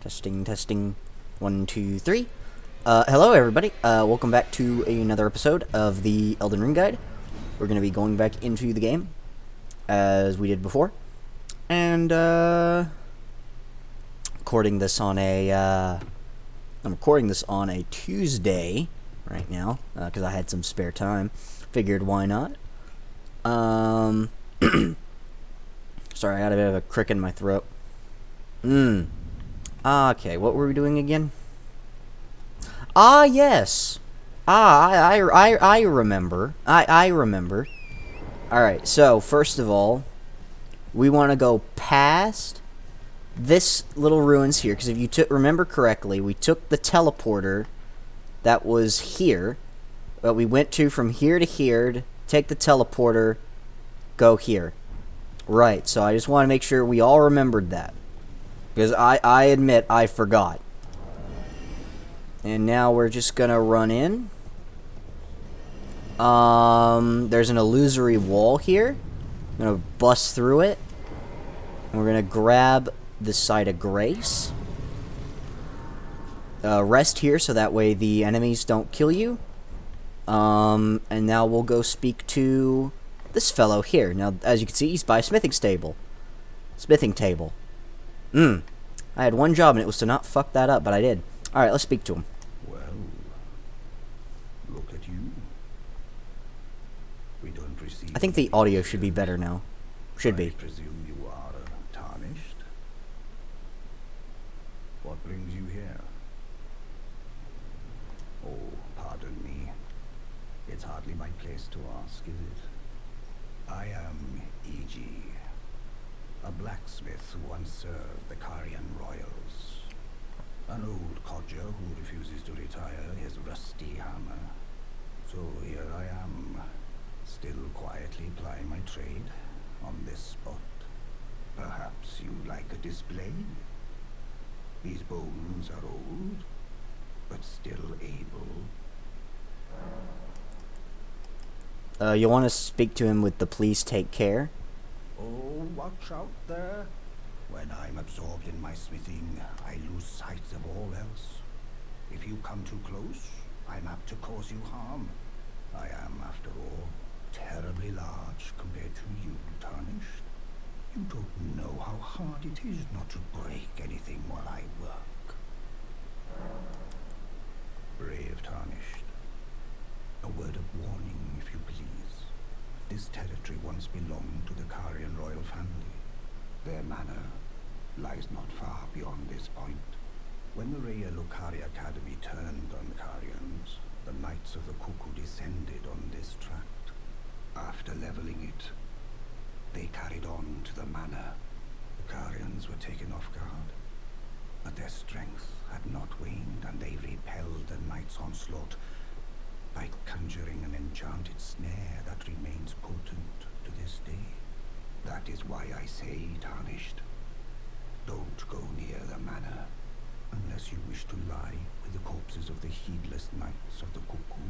Testing, testing. 1, 2, 3. Hello, everybody. Welcome back to another episode of the Elden Ring Guide. We're going to be going back into the game, as we did before. And, recording this on a, I'm recording this on a Tuesday right now, because I had some spare time. Figured, why not? Sorry, I got a bit of a crick in my throat. Okay, what were we doing again? Ah, yes. I remember. I remember. Alright, so, first of all, we want to go past this little ruins here, because if you remember correctly, we took the teleporter that was here, but we went to from here to here, to take the teleporter, go here. Right, so I just want to make sure we all remembered that. Because I admit I forgot. And now we're just gonna run in. There's an illusory wall here. I'm gonna bust through it. And we're gonna grab the site of grace. Rest here so that way the enemies don't kill you. And now we'll go speak to this fellow here. Now, as you can see, he's by a smithing table. I had one job and it was to not fuck that up, but I did. Alright, let's speak to him. Well, look at you. We don't receive. I think the audio should be better now. Should be. I presume you are tarnished. What brings you here? Oh, pardon me. It's hardly my place to ask, is it? I am E.G., a blacksmith who once served the Caelid Royals. An old codger who refuses to retire his rusty hammer. So here I am, still quietly plying my trade on this spot. Perhaps you'd like a display? These bones are old, but still able. You want to speak to him with the please take care? Oh, watch out there. When I'm absorbed in my smithing, I lose sight of all else. If you come too close, I'm apt to cause you harm. I am, after all, terribly large compared to you, Tarnished. You don't know how hard it is not to break anything while I work. Brave Tarnished. A word of warning, if you please. This territory once belonged to the Caelid royal family. Their manor lies not far beyond this point. When the Raya Lucaria Academy turned on the Carians, the Knights of the Cuckoo descended on this tract. After leveling it, they carried on to the manor. The Carians were taken off guard, but their strength had not waned, and they repelled the Knights' onslaught by conjuring an enchanted snare that remains potent to this day. That is why I say, Tarnished, don't go near the manor unless you wish to lie with the corpses of the heedless Knights of the Cuckoo.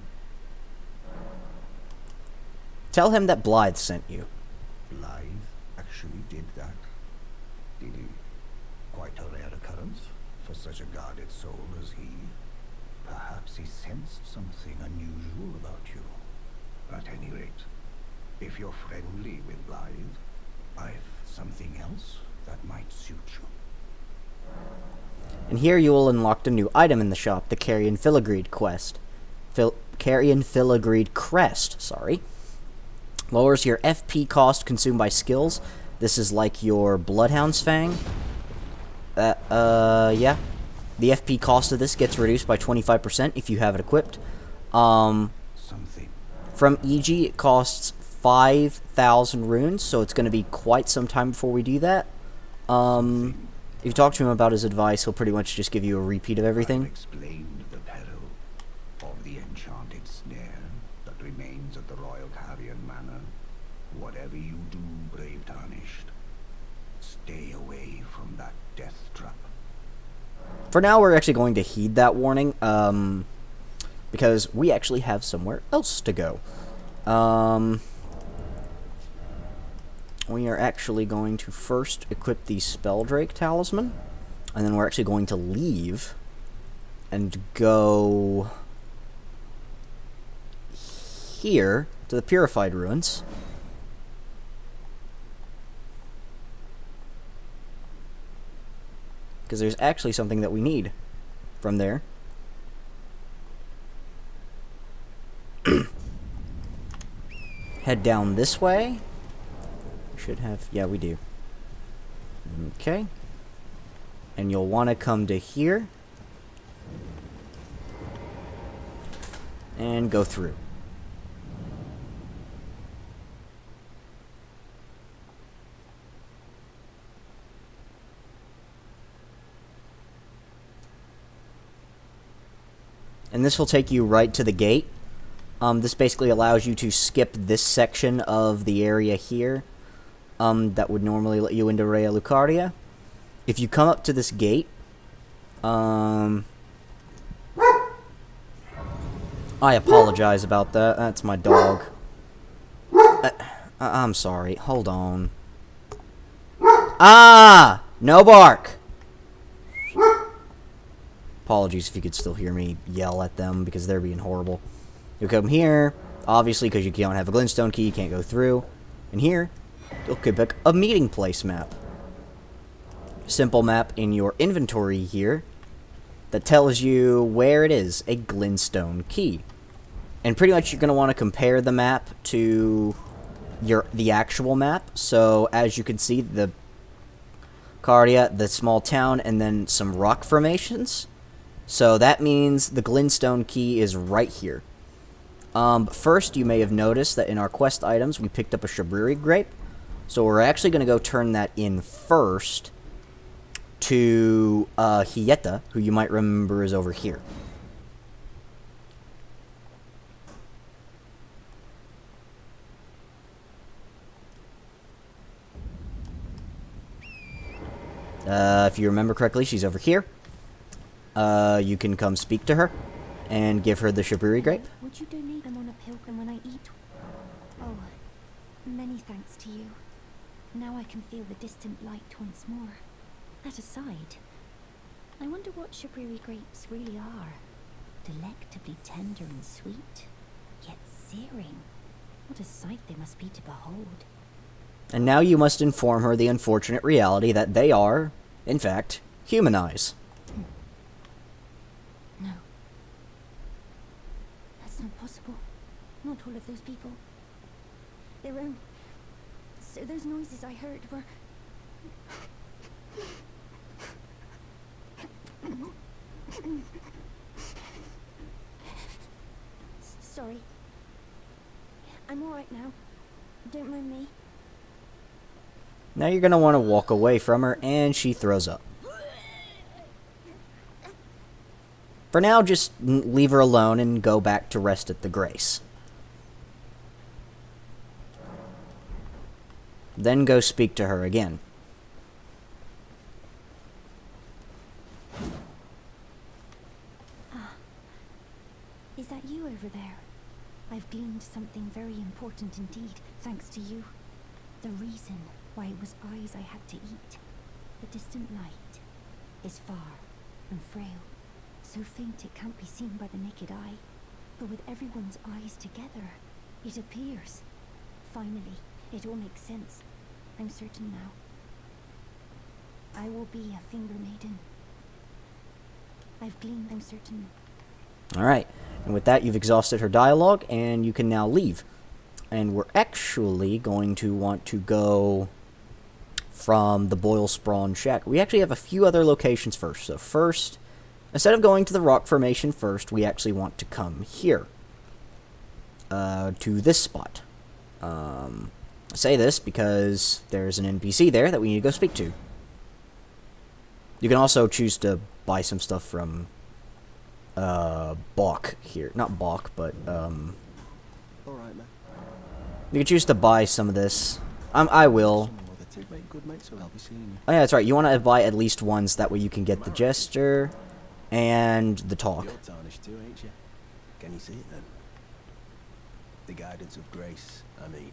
Tell him that Blythe sent you. Blythe actually did that, did he? Quite a rare occurrence for such a guarded soul as he. Perhaps he sensed something unusual about you. At any rate, if you're friendly with Blythe, I've something else that might suit you. And here you will unlock a new item in the shop, the Carrion Filigreed quest. Carrion Filigreed crest, sorry. Lowers your FP cost consumed by skills. This is like your Bloodhound's Fang. Yeah. The FP cost of this gets reduced by 25% if you have it equipped. Something. From EG, it costs 5,000 runes, so it's going to be quite some time before we do that. If you talk to him about his advice, he'll pretty much just give you a repeat of everything. I've explained the peril of the enchanted snare that remains at the Royal Caelid Manor. Whatever you do, brave Tarnished, stay away from that death trap. For now, we're actually going to heed that warning, because we actually have somewhere else to go. we are actually going to first equip the Spelldrake Talisman, and then we're actually going to leave and go here to the Purified Ruins. Because there's actually something that we need from there. Head down this way. Should have, yeah, we do. Okay. And you'll want to come to here. And go through. And this will take you right to the gate. This basically allows you to skip this section of the area here that would normally let you into Rea Lucaria. If you come up to this gate, I apologize about that. That's my dog. I'm sorry. Hold on. Ah! No bark! Apologies if you could still hear me yell at them because they're being horrible. You come here, obviously, because you don't have a glintstone key, you can't go through. And here, you'll pick a meeting place map. Simple map in your inventory here that tells you where it is, a glintstone key. And pretty much you're going to want to compare the map to the actual map. So, as you can see, the Cardia, the small town, and then some rock formations. So that means the glintstone key is right here. First, you may have noticed that in our quest items, we picked up a Shabriri grape. So we're actually going to go turn that in first to Hieta, who you might remember is over here. If you remember correctly, she's over here. You can come speak to her and give her the Shabriri grape. Would you donate them on a pilgrim when I eat? Oh, many thanks to you. Now I can feel the distant light once more. That aside, I wonder what Shabriri grapes really are. Delectably tender and sweet, yet searing. What a sight they must be to behold. And now you must inform her the unfortunate reality that they are, in fact, human eyes. No. That's not possible. Not all of those people. Their own. So those noises I heard were... Sorry. I'm alright now. Don't mind me. Now you're going to want to walk away from her, and she throws up. For now, just leave her alone and go back to rest at the Grace. Then go speak to her again. Ah. Is that you over there? I've gleaned something very important indeed, thanks to you. The reason why it was eyes I had to eat. The distant light is far and frail, so faint it can't be seen by the naked eye. But with everyone's eyes together, it appears. Finally, it all makes sense. I'm certain now. I will be a finger maiden. I've gleaned, I'm certain. Alright, and with that you've exhausted her dialogue, and you can now leave. And we're actually going to want to go from the Boil Sprawn Shack. We actually have a few other locations first. So first, instead of going to the rock formation first, we actually want to come here. To this spot. I say this because there's an NPC there that we need to go speak to. You can also choose to buy some stuff from Bach here. Not Bach, but Alright, man. you can choose to buy some of this. I will. Oh yeah, that's right. You want to buy at least ones, that way you can get the gesture and the talk. You're tarnished too, ain't you? Can you see it then? The guidance of grace, I mean.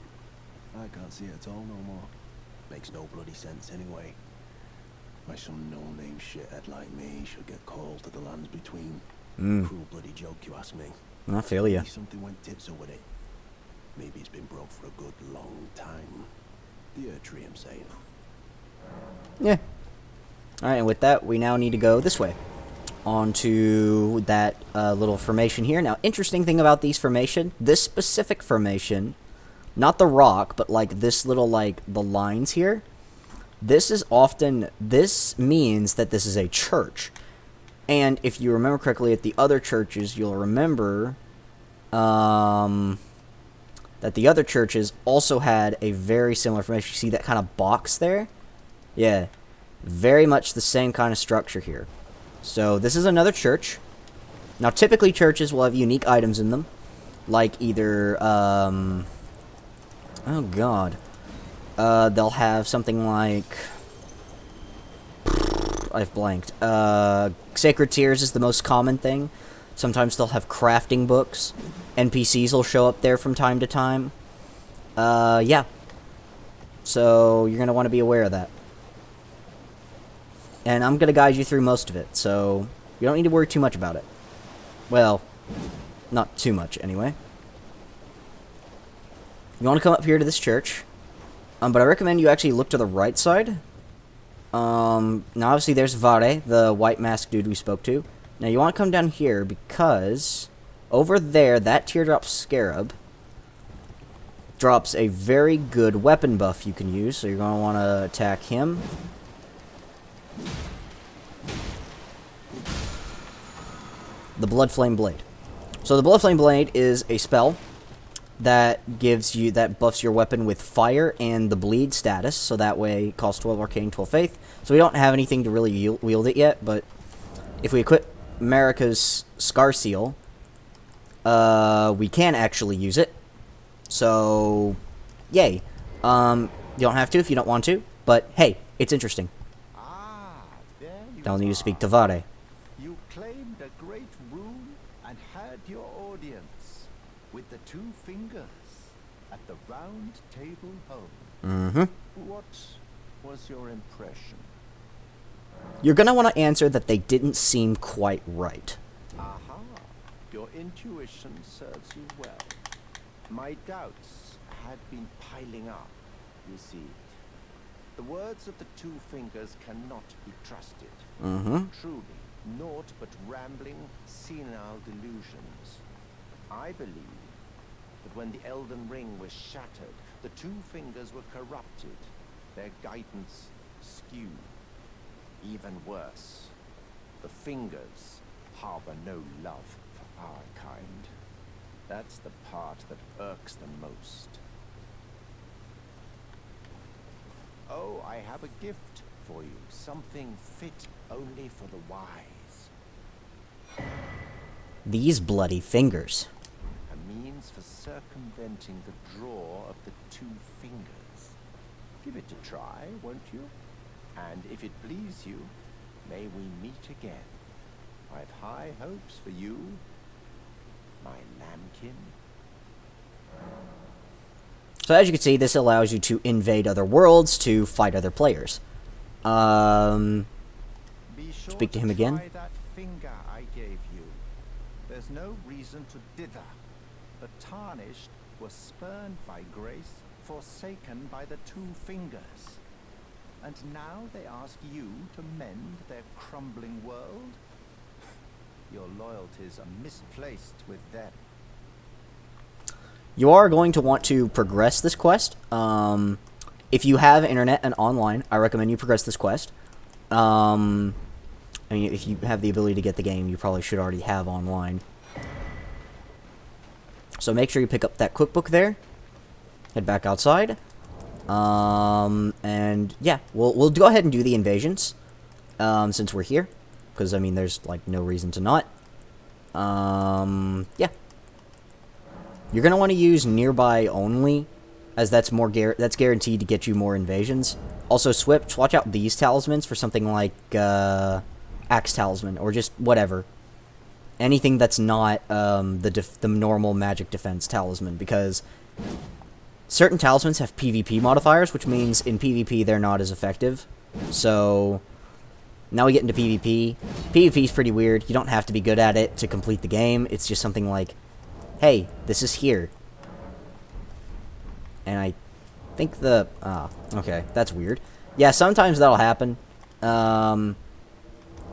I can't see it at all no more. Makes no bloody sense anyway. Why some no-name shithead like me should get called to the lands between. Cruel bloody joke, you ask me. I feel ya. Maybe something went tits with it. Maybe it's been broke for a good long time. The Earth Tree, I'm saying. Yeah. Alright, and with that, we now need to go this way. Onto that little formation here. Now, interesting thing about these formation, this specific formation, not the rock, but like this little, like, the lines here, this means that this is a church. And if you remember correctly, at the other churches, you'll remember that the other churches also had a very similar formation. You see that kind of box there? Yeah. Very much the same kind of structure here. So, this is another church. Now, typically churches will have unique items in them. Like either, oh god. They'll have something like... I've blanked. Sacred Tears is the most common thing. Sometimes they'll have crafting books. NPCs will show up there from time to time. Yeah. So, you're going to want to be aware of that. And I'm going to guide you through most of it, so you don't need to worry too much about it. Well, not too much, anyway. You want to come up here to this church. But I recommend you actually look to the right side. Now, obviously, there's Vare, the white masked dude we spoke to. Now, you want to come down here because over there, that teardrop scarab drops a very good weapon buff you can use. So you're going to want to attack him. The Blood Flame Blade. So the Blood Flame Blade is a spell that buffs your weapon with fire and the bleed status, so that way it costs 12 arcane, 12 faith. So we don't have anything to really wield it yet, but if we equip Marika's Scar Seal, we can actually use it. So, yay. You don't have to if you don't want to, but hey, it's interesting. Don't need to speak to Vare. You claimed a great rune and had your audience with the two fingers at the round table home. Mm-hmm. What was your impression? You're gonna want to answer that they didn't seem quite right. Aha. Your intuition serves you well. My doubts had been piling up, you see. The words of the two fingers cannot be trusted. Truly, naught but rambling, senile delusions. I believe that when the Elden Ring was shattered, the two fingers were corrupted, their guidance skewed. Even worse, the fingers harbor no love for our kind. That's the part that irks them most. Oh, I have a gift for you. Something fit only for the wise. These bloody fingers. A means for circumventing the draw of the two fingers. Give it a try, won't you? And if it please you, may we meet again. I've high hopes for you, my lambkin. So as you can see, this allows you to invade other worlds to fight other players. Be sure Speak to him again. try that finger I gave you. There's no reason to dither. The tarnished were spurned by grace, forsaken by the two fingers. And now they ask you to mend their crumbling world? Your loyalties are misplaced with them. You are going to want to progress this quest. If you have internet and online, I recommend you progress this quest. I mean, if you have the ability to get the game, you probably should already have online. So make sure you pick up that cookbook there. Head back outside. And yeah, we'll go ahead and do the invasions. Since we're here. Because, I mean, there's, like, no reason to not. Yeah. You're going to want to use nearby only, as that's that's guaranteed to get you more invasions. Also, Switch, watch out these talismans for something like Axe Talisman, or just whatever. Anything that's not the normal magic defense talisman, because certain talismans have PvP modifiers, which means in PvP they're not as effective. So now we get into PvP. PvP is pretty weird. You don't have to be good at it to complete the game. It's just something like, hey, this is here. And I think the... okay, that's weird. Yeah, sometimes that'll happen.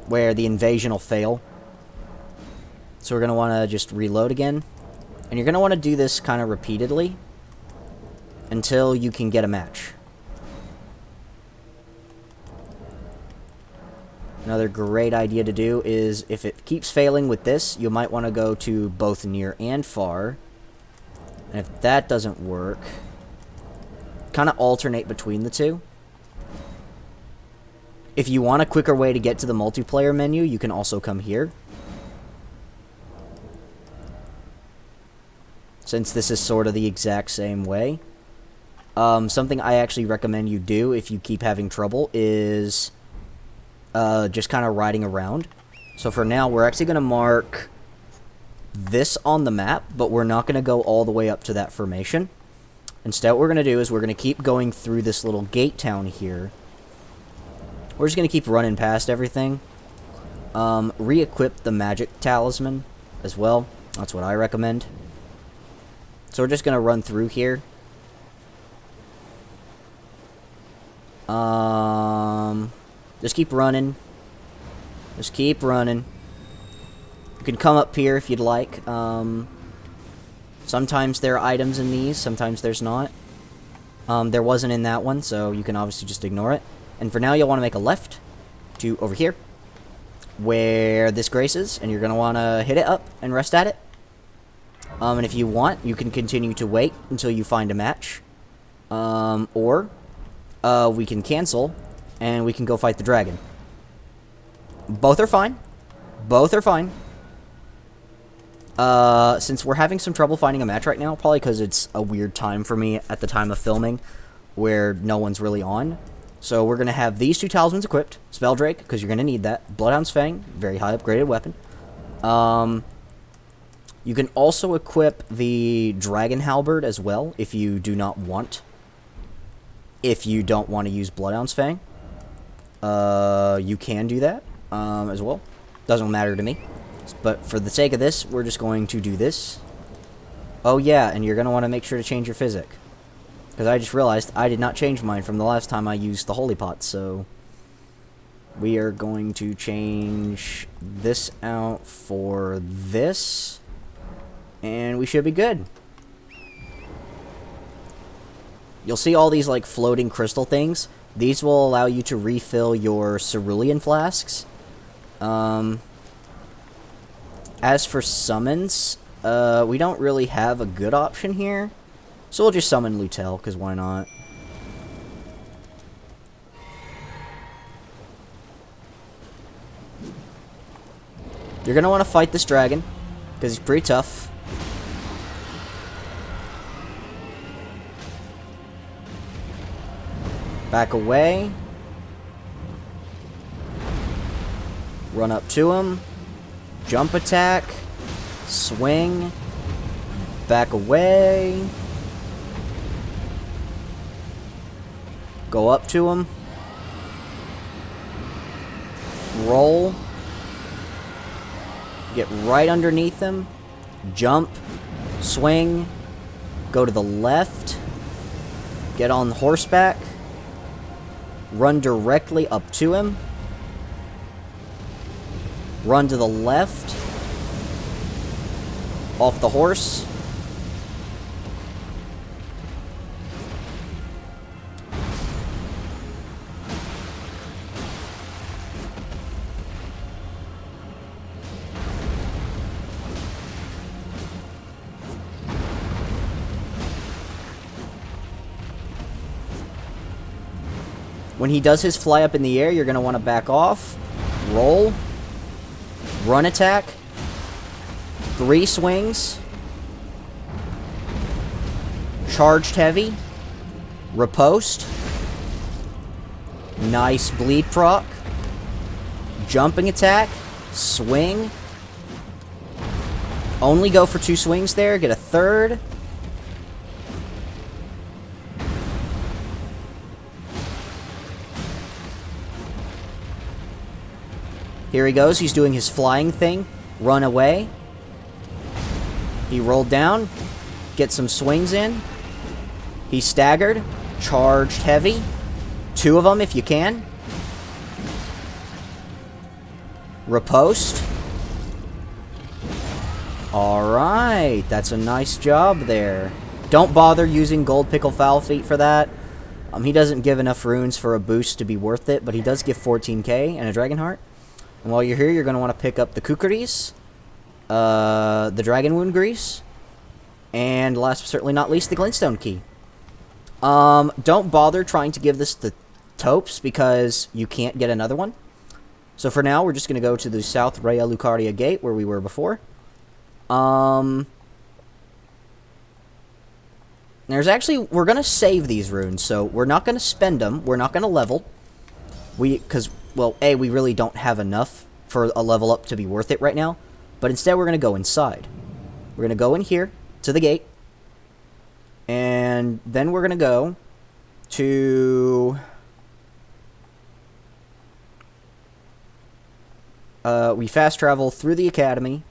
Where the invasion will fail. So we're going to want to just reload again. And you're going to want to do this kind of repeatedly until you can get a match. Another great idea to do is, if it keeps failing with this, you might want to go to both near and far. And if that doesn't work, kind of alternate between the two. If you want a quicker way to get to the multiplayer menu, you can also come here. Since this is sort of the exact same way. Something I actually recommend you do if you keep having trouble is just kind of riding around. So for now, we're actually going to mark this on the map, but we're not going to go all the way up to that formation. Instead, what we're going to do is we're going to keep going through this little gate town here. We're just going to keep running past everything. Re-equip the magic talisman as well. That's what I recommend. So we're just going to run through here. Just keep running. Just keep running. You can come up here if you'd like. Sometimes there are items in these, sometimes there's not. There wasn't in that one, so you can obviously just ignore it. And for now, you'll want to make a left to over here, where this graces, and you're going to want to hit it up and rest at it. And if you want, you can continue to wait until you find a match. Or we can cancel, and we can go fight the dragon. Both are fine. Both are fine. Since we're having some trouble finding a match right now, probably because it's a weird time for me at the time of filming, where no one's really on. So we're going to have these two talismans equipped. Spelldrake, because you're going to need that. Bloodhound's Fang, very high upgraded weapon. You can also equip the Dragon Halberd as well, if you do not want. If you don't want to use Bloodhound's Fang. You can do that, as well. Doesn't matter to me. But for the sake of this, we're just going to do this. Oh yeah, and you're going to want to make sure to change your physic. Because I just realized I did not change mine from the last time I used the Holy Pot, so... we are going to change this out for this. And we should be good. You'll see all these, like, floating crystal things. These will allow you to refill your cerulean flasks. As for summons, we don't really have a good option here. So we'll just summon Lutel, because why not? You're going to want to fight this dragon, because he's pretty tough. Back away. Run up to him. Jump attack. Swing. Back away. Go up to him. Roll. Get right underneath him. Jump. Swing. Go to the left. Get on horseback. Run directly up to him. Run to the left. Off the horse. When he does his fly up in the air, you're going to want to back off. Roll. Run attack. 3 swings. Charged heavy. Riposte. Nice bleed proc. Jumping attack. Swing. Only go for 2 swings there. Get a third. Here he goes. He's doing his flying thing. Run away. He rolled down. Get some swings in. He staggered. Charged heavy. 2 of them if you can. Riposte. Alright. That's a nice job there. Don't bother using Gold Pickle Foul Feet for that. He doesn't give enough runes for a boost to be worth it, but he does give 14k and a Dragon Heart. And while you're here, you're going to want to pick up the Kukuris, the Dragon Wound Grease, and last but certainly not least, the Glintstone Key. Don't bother trying to give this the Taupes, because you can't get another one. So for now, we're just going to go to the South Raya Lucaria Gate, where we were before. There's actually, we're going to save these runes, so we're not going to spend them. We're not going to level. Because, well, A, we really don't have enough for a level up to be worth it right now. But instead, we're going to go inside. We're going to go in here to the gate. And then we're going to go to... we fast travel through the academy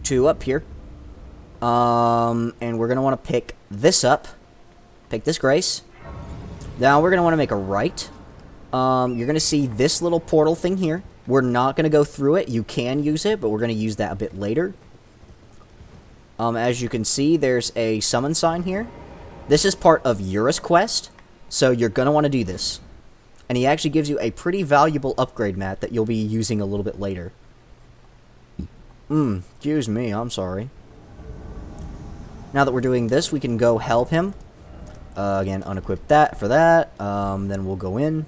to up here. And we're going to want to pick this up. Pick this Grace. Now we're going to want to make a right. You're going to see this little portal thing here. We're not going to go through it. You can use it, but we're going to use that a bit later. As you can see, there's a summon sign here. This is part of Yura's quest, so you're going to want to do this. And he actually gives you a pretty valuable upgrade mat that you'll be using a little bit later. Excuse me, I'm sorry. Now that we're doing this, we can go help him. Again, unequip that for that. Then we'll go in.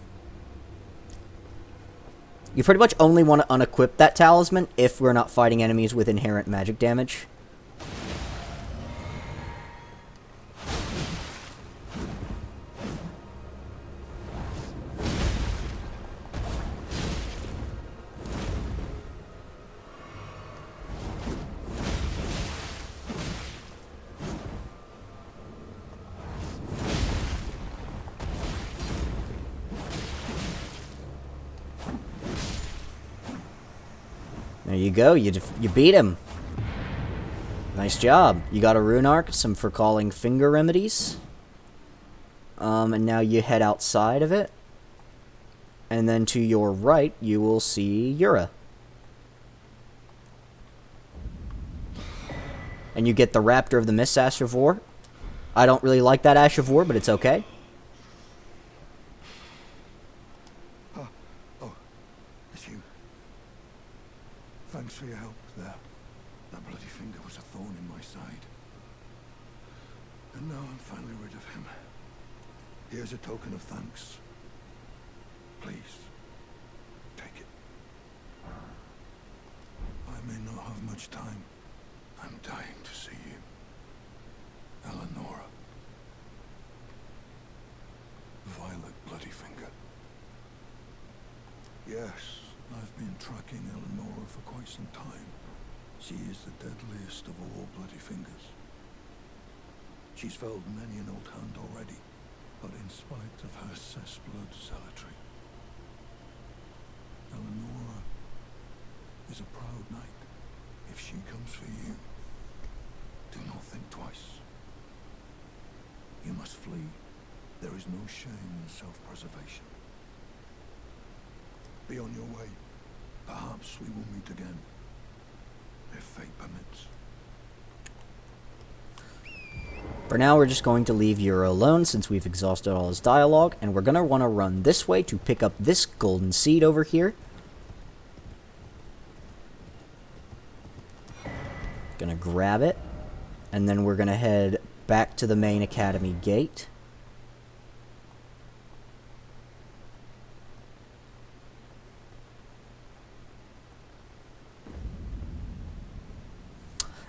You pretty much only want to unequip that talisman if we're not fighting enemies with inherent magic damage. There you go, you beat him. Nice job. You got a rune arc, some for calling finger remedies. And now you head outside of it. And then to your right, you will see Yura. And you get the Raptor of the Mist Ash of War. I don't really like that Ash of War, but it's okay. It's you. Thanks for your help there. That bloody finger was a thorn in my side. And now I'm finally rid of him. Here's a token of thanks. Please, take it. I may not have much time. I'm dying to see you. Eleonora. Violet Bloody Finger. Yes, I've been tracking Eleonora for quite some time. She is the deadliest of all Bloody Fingers. She's felled many an old hand already, but in spite of her cessblood zealotry, Eleonora is a proud knight. If she comes for you, do not think twice. You must flee. There is no shame in self-preservation. Be on your way. Perhaps we will meet again, if fate permits. For now, we're just going to leave Yura alone since we've exhausted all his dialogue, and we're going to want to run this way to pick up this golden seed over here. Gonna grab it, and then we're gonna head back to the main academy gate.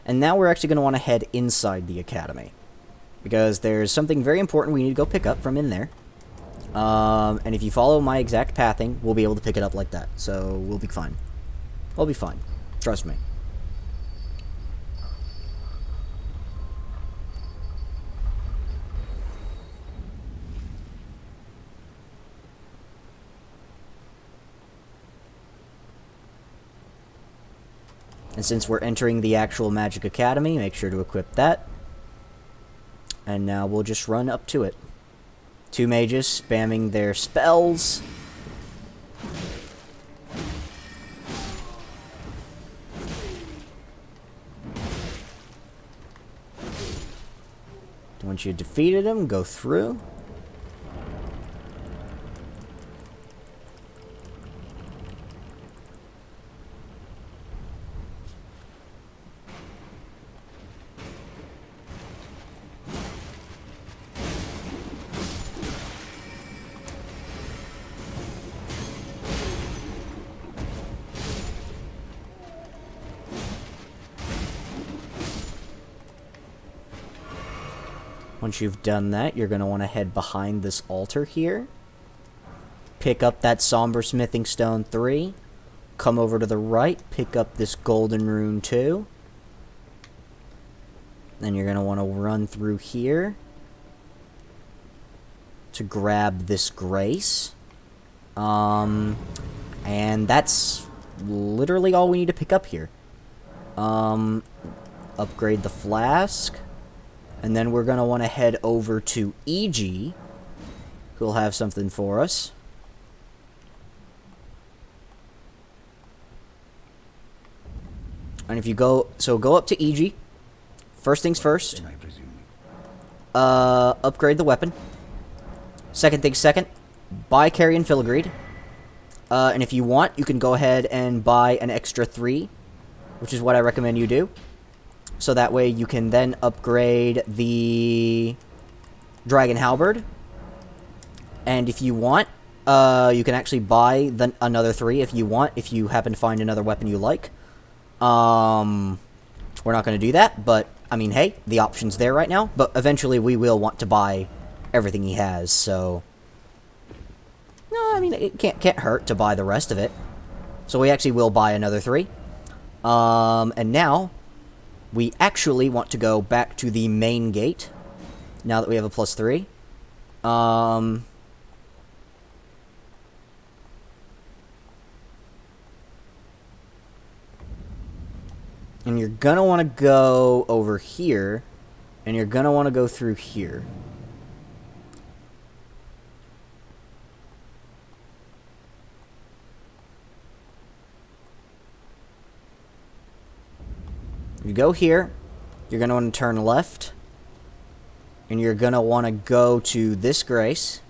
And now we're actually going to want to head inside the academy, because there's something very important we need to go pick up from in there. And if you follow my exact pathing, we'll be able to pick it up like that. So we'll be fine. We'll be fine. Trust me. And since we're entering the actual Magic Academy, make sure to equip that. And now we'll just run up to it. 2 mages spamming their spells. Once you defeated him, go through. Once you've done that, you're going to want to head behind this altar here. Pick up that Somber Smithing Stone 3. Come over to the right, pick up this Golden Rune 2. Then you're going to want to run through here to grab this Grace. And that's literally all we need to pick up here. Upgrade the flask. And then we're going to want to head over to E.G., who'll have something for us. And if you go... So go up to E.G. First things first. I presume. Upgrade the weapon. Second things second. Buy Carrion Filigree. And if you want, you can go ahead and buy an extra 3. Which is what I recommend you do. So that way you can then upgrade the Dragon Halberd. And if you want, you can actually buy another 3 if you want, if you happen to find another weapon you like. We're not going to do that, but, I mean, hey, the option's there right now. But eventually we will want to buy everything he has, so... No, I mean, it can't hurt to buy the rest of it. So we actually will buy another 3. And now... we actually want to go back to the main gate, now that we have a +3. And you're gonna want to go over here, and you're gonna want to go through here. You go here, you're going to want to turn left, and you're going to want to go to this Grace,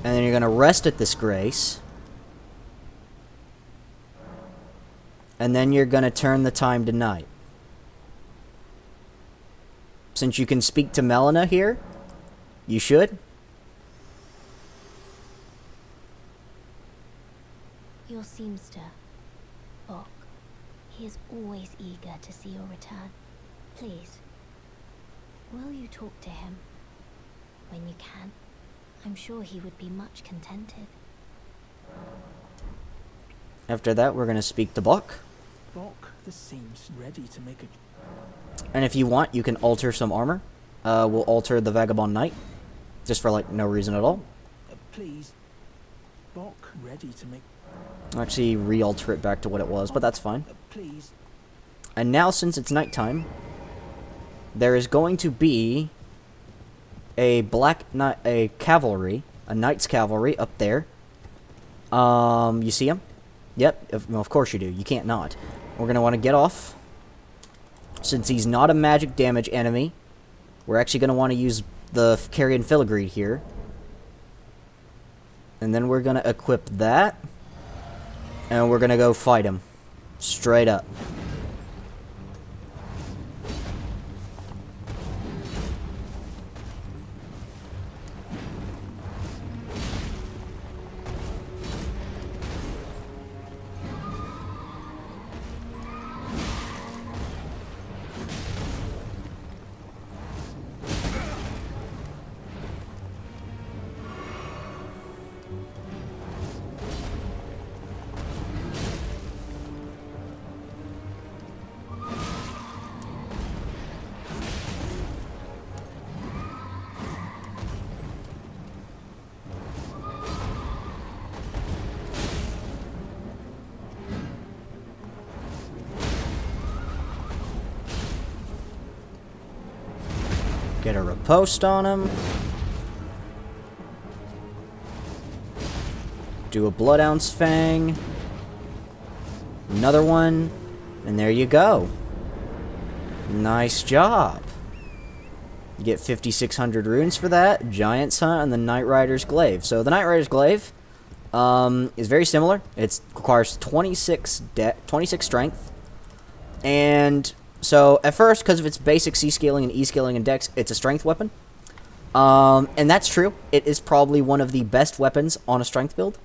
and then you're going to rest at this Grace, and then you're going to turn the time to night. Since you can speak to Melina here, you should. Your seamster, Bok. He is always eager to see your return. Please, will you talk to him? When you can. I'm sure he would be much contented. After that, we're going to speak to Bok. Bok, this seems ready to make a... And if you want, you can alter some armor. We'll alter the Vagabond Knight. Just for, like, no reason at all. Please. Bok, ready to make... I'll actually re-alter it back to what it was, but that's fine. Please. And now, since it's nighttime, there is going to be a cavalry, a knight's cavalry up there. You see him? Yep, of course you do. You can't not. We're going to want to get off. Since he's not a magic damage enemy, we're actually going to want to use the Carrion Filigree here. And then we're going to equip that. And we're going to go fight him. Straight up. Get a riposte on him. Do a Blood Ounce Fang. Another one. And there you go. Nice job. You get 5,600 runes for that. Giant's Hunt and the Night Rider's Glaive. So the Night Rider's Glaive is very similar. It requires 26 strength. And so at first, because of its basic C scaling and E scaling and dex, it's a strength weapon. And that's true. It is probably one of the best weapons on a strength build.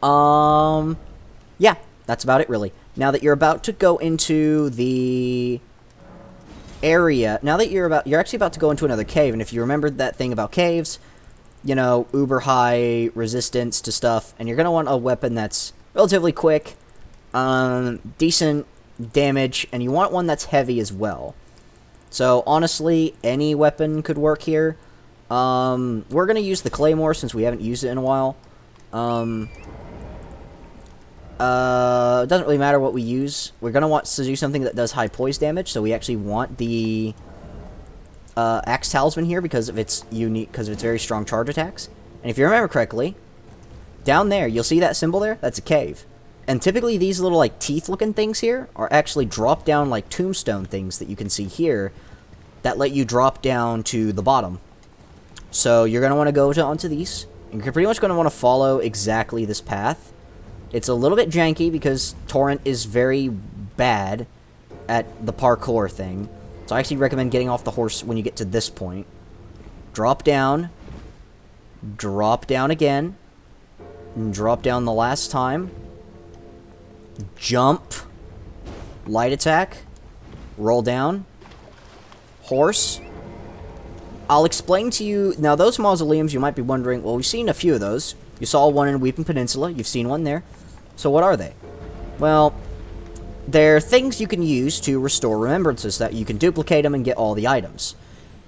Yeah, that's about it really. Now that you're about to go into the area, you're actually about to go into another cave, and if you remembered that thing about caves, you know, uber high resistance to stuff, and you're gonna want a weapon that's relatively quick, decent damage, and you want one that's heavy as well. So honestly, any weapon could work here. We're gonna use the claymore since we haven't used it in a while. It doesn't really matter what we use. We're gonna want to do something that does high poise damage, so we actually want the Axe Talisman here because of its very strong charge attacks. And if you remember correctly, down there, you'll see that symbol there? That's a cave. And typically these little like teeth-looking things here are actually drop-down like tombstone things that you can see here that let you drop down to the bottom. So you're gonna want to go onto these, and you're pretty much gonna want to follow exactly this path. It's a little bit janky because Torrent is very bad at the parkour thing. So I actually recommend getting off the horse when you get to this point. Drop down again, and drop down the last time. Jump, light attack, roll down, horse. I'll explain to you, now those mausoleums you might be wondering, well, we've seen a few of those. You saw one in Weeping Peninsula, you've seen one there. So what are they? Well, they're things you can use to restore remembrances that you can duplicate them and get all the items.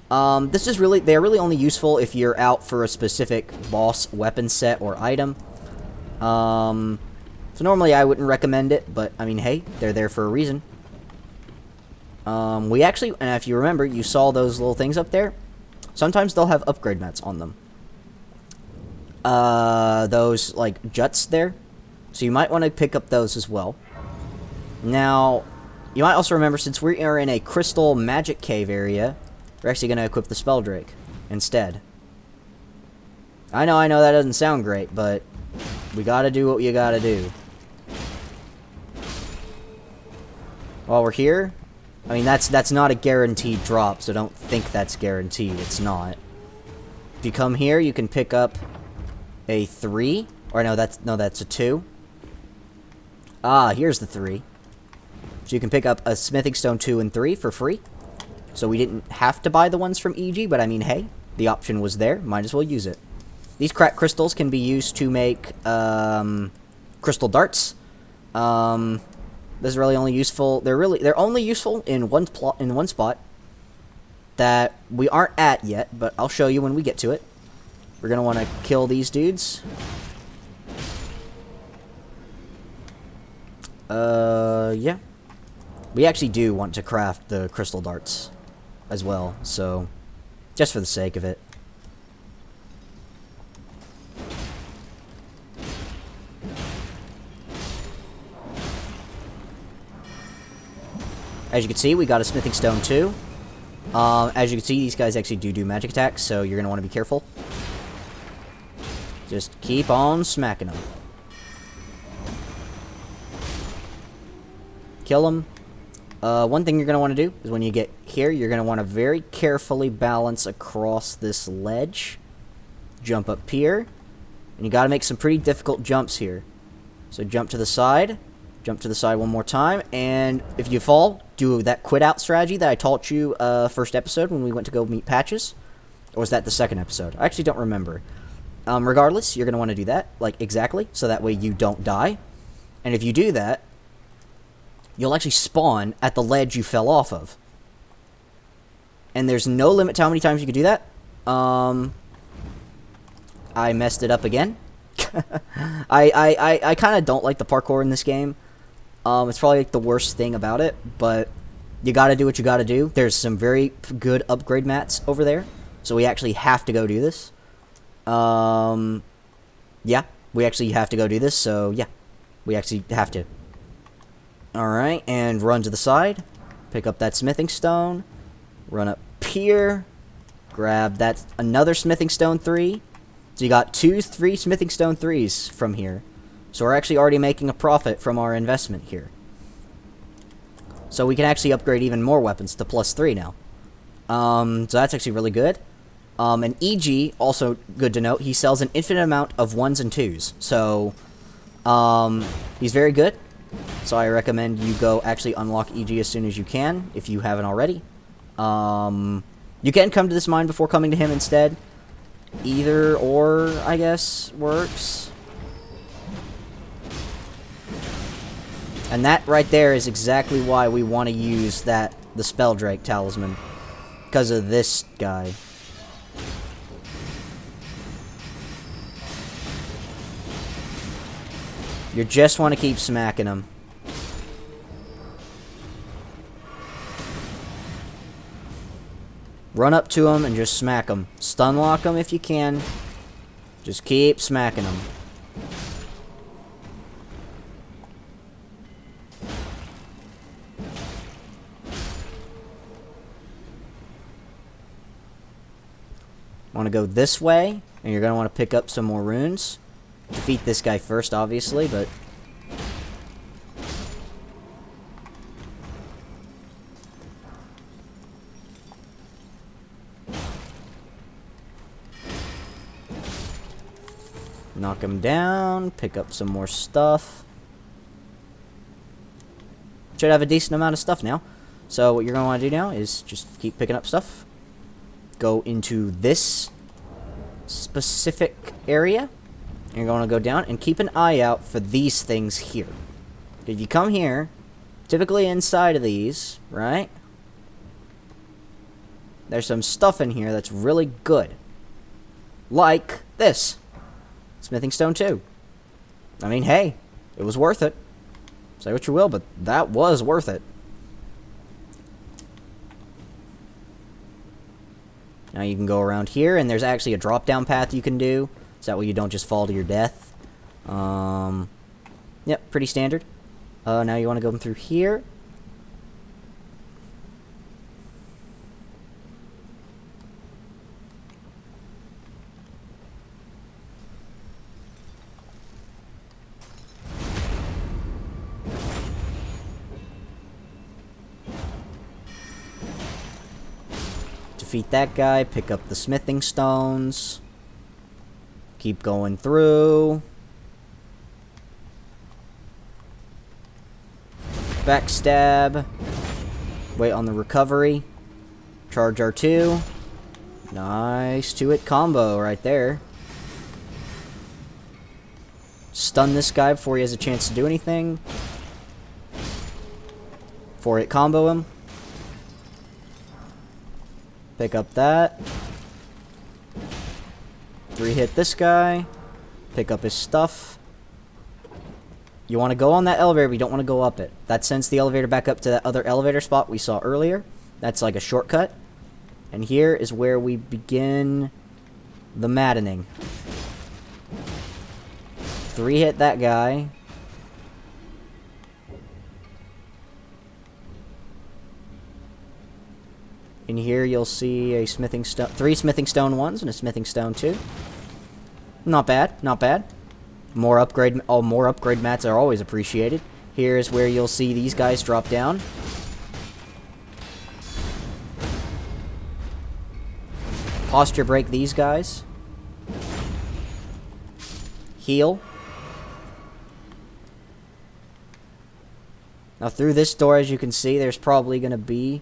They're really only useful if you're out for a specific boss weapon set or item. So normally I wouldn't recommend it, but I mean, hey, they're there for a reason. And if you remember, you saw those little things up there. Sometimes they'll have upgrade mats on them. Those like juts there. So you might want to pick up those as well. Now, you might also remember, since we are in a crystal magic cave area, we're actually going to equip the Spelldrake instead. I know that doesn't sound great, but we gotta do what you gotta do. While we're here, I mean, that's not a guaranteed drop, so don't think that's guaranteed. It's not. If you come here, you can pick up a 3. Or no, that's a 2. Ah, here's the 3. So you can pick up a Smithing Stone 2 and 3 for free. So we didn't have to buy the ones from EG, but I mean, hey, the option was there. Might as well use it. These cracked crystals can be used to make crystal darts. This is really only useful. They're only useful in one spot that we aren't at yet, but I'll show you when we get to it. We're gonna want to kill these dudes. Yeah. We actually do want to craft the crystal darts as well, so just for the sake of it. As you can see, we got a Smithing Stone 2. As you can see, these guys actually do magic attacks, so you're going to want to be careful. Just keep on smacking them. Kill them. One thing you're going to want to do is when you get here, you're going to want to very carefully balance across this ledge. Jump up here. And you got to make some pretty difficult jumps here. So jump to the side. Jump to the side one more time. And if you fall, do that quit out strategy that I taught you first episode when we went to go meet Patches. Or was that the second episode? I actually don't remember. Regardless, you're going to want to do that, like exactly, so that way you don't die. And if you do that, you'll actually spawn at the ledge you fell off of. And there's no limit to how many times you can do that. I messed it up again. I kind of don't like the parkour in this game. It's probably like the worst thing about it, but you gotta do what you gotta do. There's some very good upgrade mats over there, so we actually have to go do this. Yeah, we actually have to go do this, so yeah, we actually have to. Alright, and run to the side, pick up that smithing stone, run up here, grab that, another smithing stone 3. So you got 3 smithing stone 3s from here. So we're actually already making a profit from our investment here. So we can actually upgrade even more weapons to +3 now. So that's actually really good. And EG, also good to note, he sells an infinite amount of 1s and 2s. So, he's very good. So I recommend you go actually unlock EG as soon as you can, if you haven't already. You can come to this mine before coming to him instead. Either or, I guess, works. And that right there is exactly why we want to use the Spelldrake Talisman. Because of this guy. You just want to keep smacking him. Run up to him and just smack him. Stun lock him if you can. Just keep smacking him. Want to go this way, and you're going to want to pick up some more runes. Defeat this guy first, obviously, but... knock him down, pick up some more stuff. Should have a decent amount of stuff now. So what you're going to want to do now is just keep picking up stuff. Go into this specific area. You're going to go down and keep an eye out for these things here. If you come here, typically inside of these, right? There's some stuff in here that's really good. Like this. Smithing Stone 2. I mean, hey, it was worth it. Say what you will, but that was worth it. Now you can go around here, and there's actually a drop-down path you can do. So that way you don't just fall to your death. Yep, pretty standard. Now you want to go through here. Defeat that guy, pick up the smithing stones. Keep going through. Backstab. Wait on the recovery. Charge R2. Nice 2-hit combo right there. Stun this guy before he has a chance to do anything. 4-hit combo him. Pick up that. 3-hit this guy. Pick up his stuff. You want to go on that elevator, but you don't want to go up it. That sends the elevator back up to that other elevator spot we saw earlier. That's like a shortcut. And here is where we begin the maddening. 3-hit that guy. In here you'll see a smithing stone, 3 smithing stone 1s and a smithing stone 2. Not bad, not bad. More upgrade mats are always appreciated. Here's where you'll see these guys drop down. Posture break these guys. Heal. Now through this door, as you can see, there's probably going to be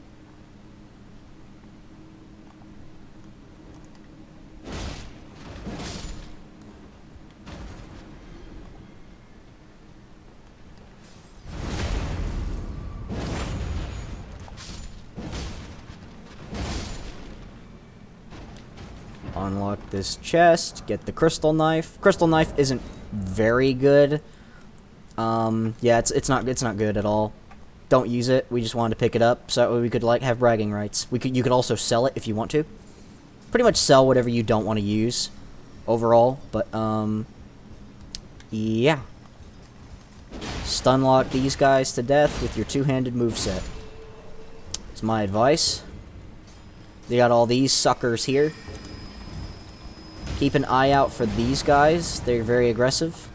unlock this chest, get the crystal knife. Crystal knife isn't very good. Yeah, it's not good at all. don't use it. We just wanted to pick it up so that way we could like have bragging rights. You could also sell it if you want to. Pretty much sell whatever you don't want to use overall, but yeah. Stun lock these guys to death with your two-handed moveset. It's my advice. They got all these suckers here. Keep an eye out for these guys. They're very aggressive.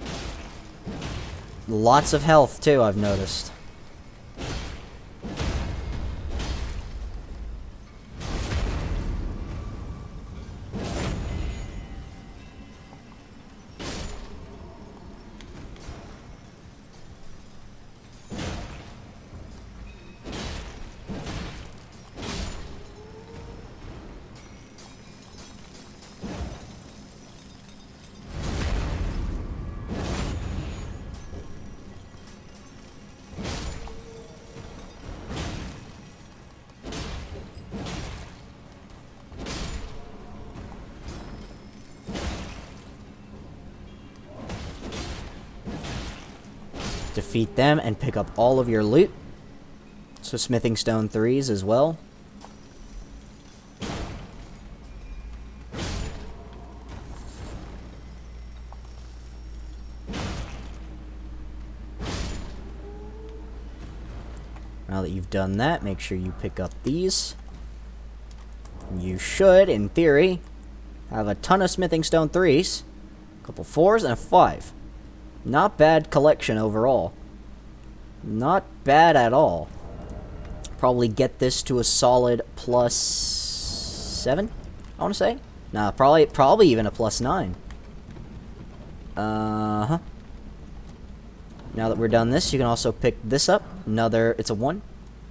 Lots of health too, I've noticed. Defeat them and pick up all of your loot. So smithing stone 3s as well. Now that you've done that, make sure you pick up these. You should, in theory, have a ton of smithing stone 3s. A couple 4s and a 5. Not bad collection overall. Not bad at all. Probably get this to a solid +7, I want to say. Nah, probably even a +9. Uh-huh. Now that we're done this, you can also pick this up. It's a 1.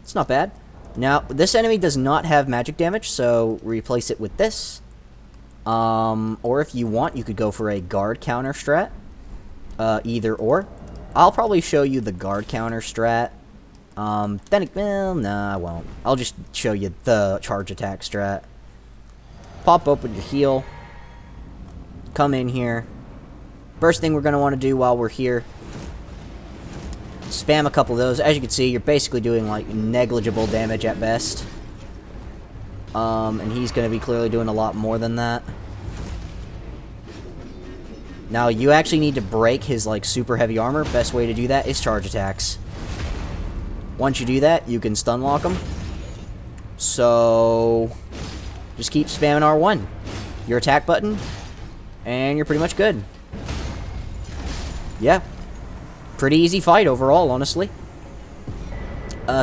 It's not bad. Now, this enemy does not have magic damage, so replace it with this. Or if you want, you could go for a guard counter strat. Either or. I'll probably show you the guard counter strat. Well, nah, I won't. I'll just show you the charge attack strat. Pop open your heal. Come in here. First thing we're going to want to do while we're here, spam a couple of those. As you can see, you're basically doing like negligible damage at best. And he's going to be clearly doing a lot more than that. Now, you actually need to break his, like, super heavy armor. Best way to do that is charge attacks. Once you do that, you can stun lock him. So, just keep spamming R1. Your attack button, and you're pretty much good. Yeah. Pretty easy fight overall, honestly.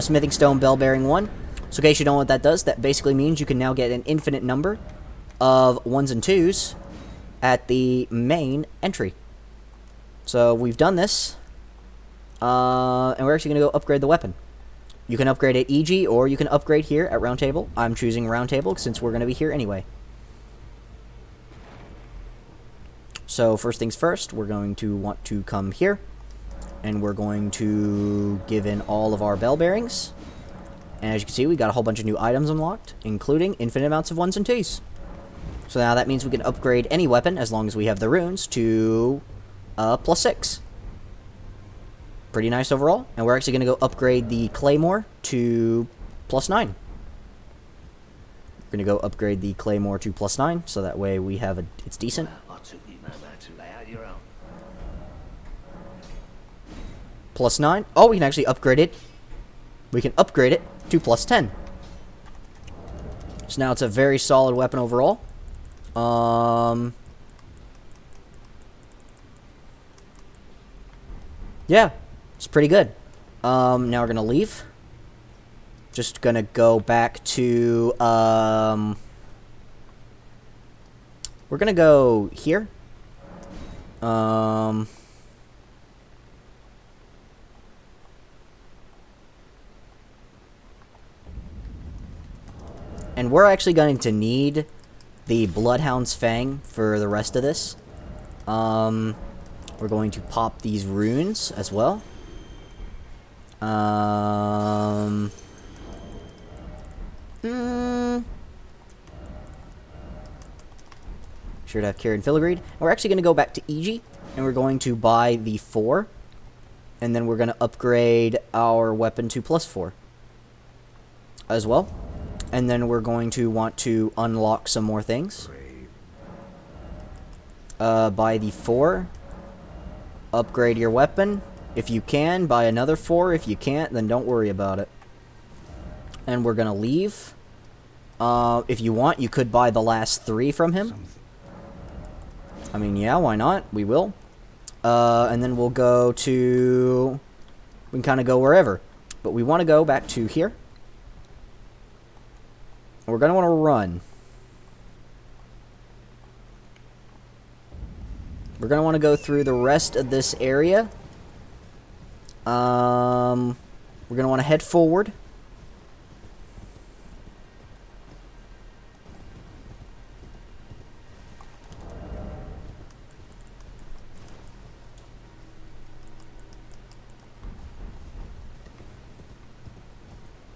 Smithing Stone Bell Bearing 1. So, in case you don't know what that does, that basically means you can now get an infinite number of 1s and 2s at the main entry. So we've done this, and we're actually going to go upgrade the weapon. You can upgrade at EG, or you can upgrade here at Round Table. I'm choosing Round Table since we're going to be here anyway. So first things first, we're going to want to come here, and we're going to give in all of our bell bearings. And as you can see, we got a whole bunch of new items unlocked, including infinite amounts of 1s and 2s. So now that means we can upgrade any weapon, as long as we have the runes, to +6. Pretty nice overall. And we're actually going to go upgrade the Claymore to +9. We're going to go upgrade the Claymore to +9, so that way we have it's decent. +9. Oh, we can actually upgrade it. We can upgrade it to +10. So now it's a very solid weapon overall. Yeah, it's pretty good. Now we're gonna leave. Just gonna go back to, we're gonna go here. And we're actually going to need the Bloodhound's Fang for the rest of this. We're going to pop these runes as well. Sure to have Kieran Filigreed. We're actually going to go back to EG, and we're going to buy the 4. And then we're going to upgrade our weapon to +4 as well. And then we're going to want to unlock some more things. Buy the 4. Upgrade your weapon. If you can, buy another 4. If you can't, then don't worry about it. And we're going to leave. If you want, you could buy the last 3 from him. I mean, yeah, why not? We will. And then we'll go to... We can kind of go wherever. But we want to go back to here. We're going to want to run. We're going to want to go through the rest of this area. We're going to want to head forward.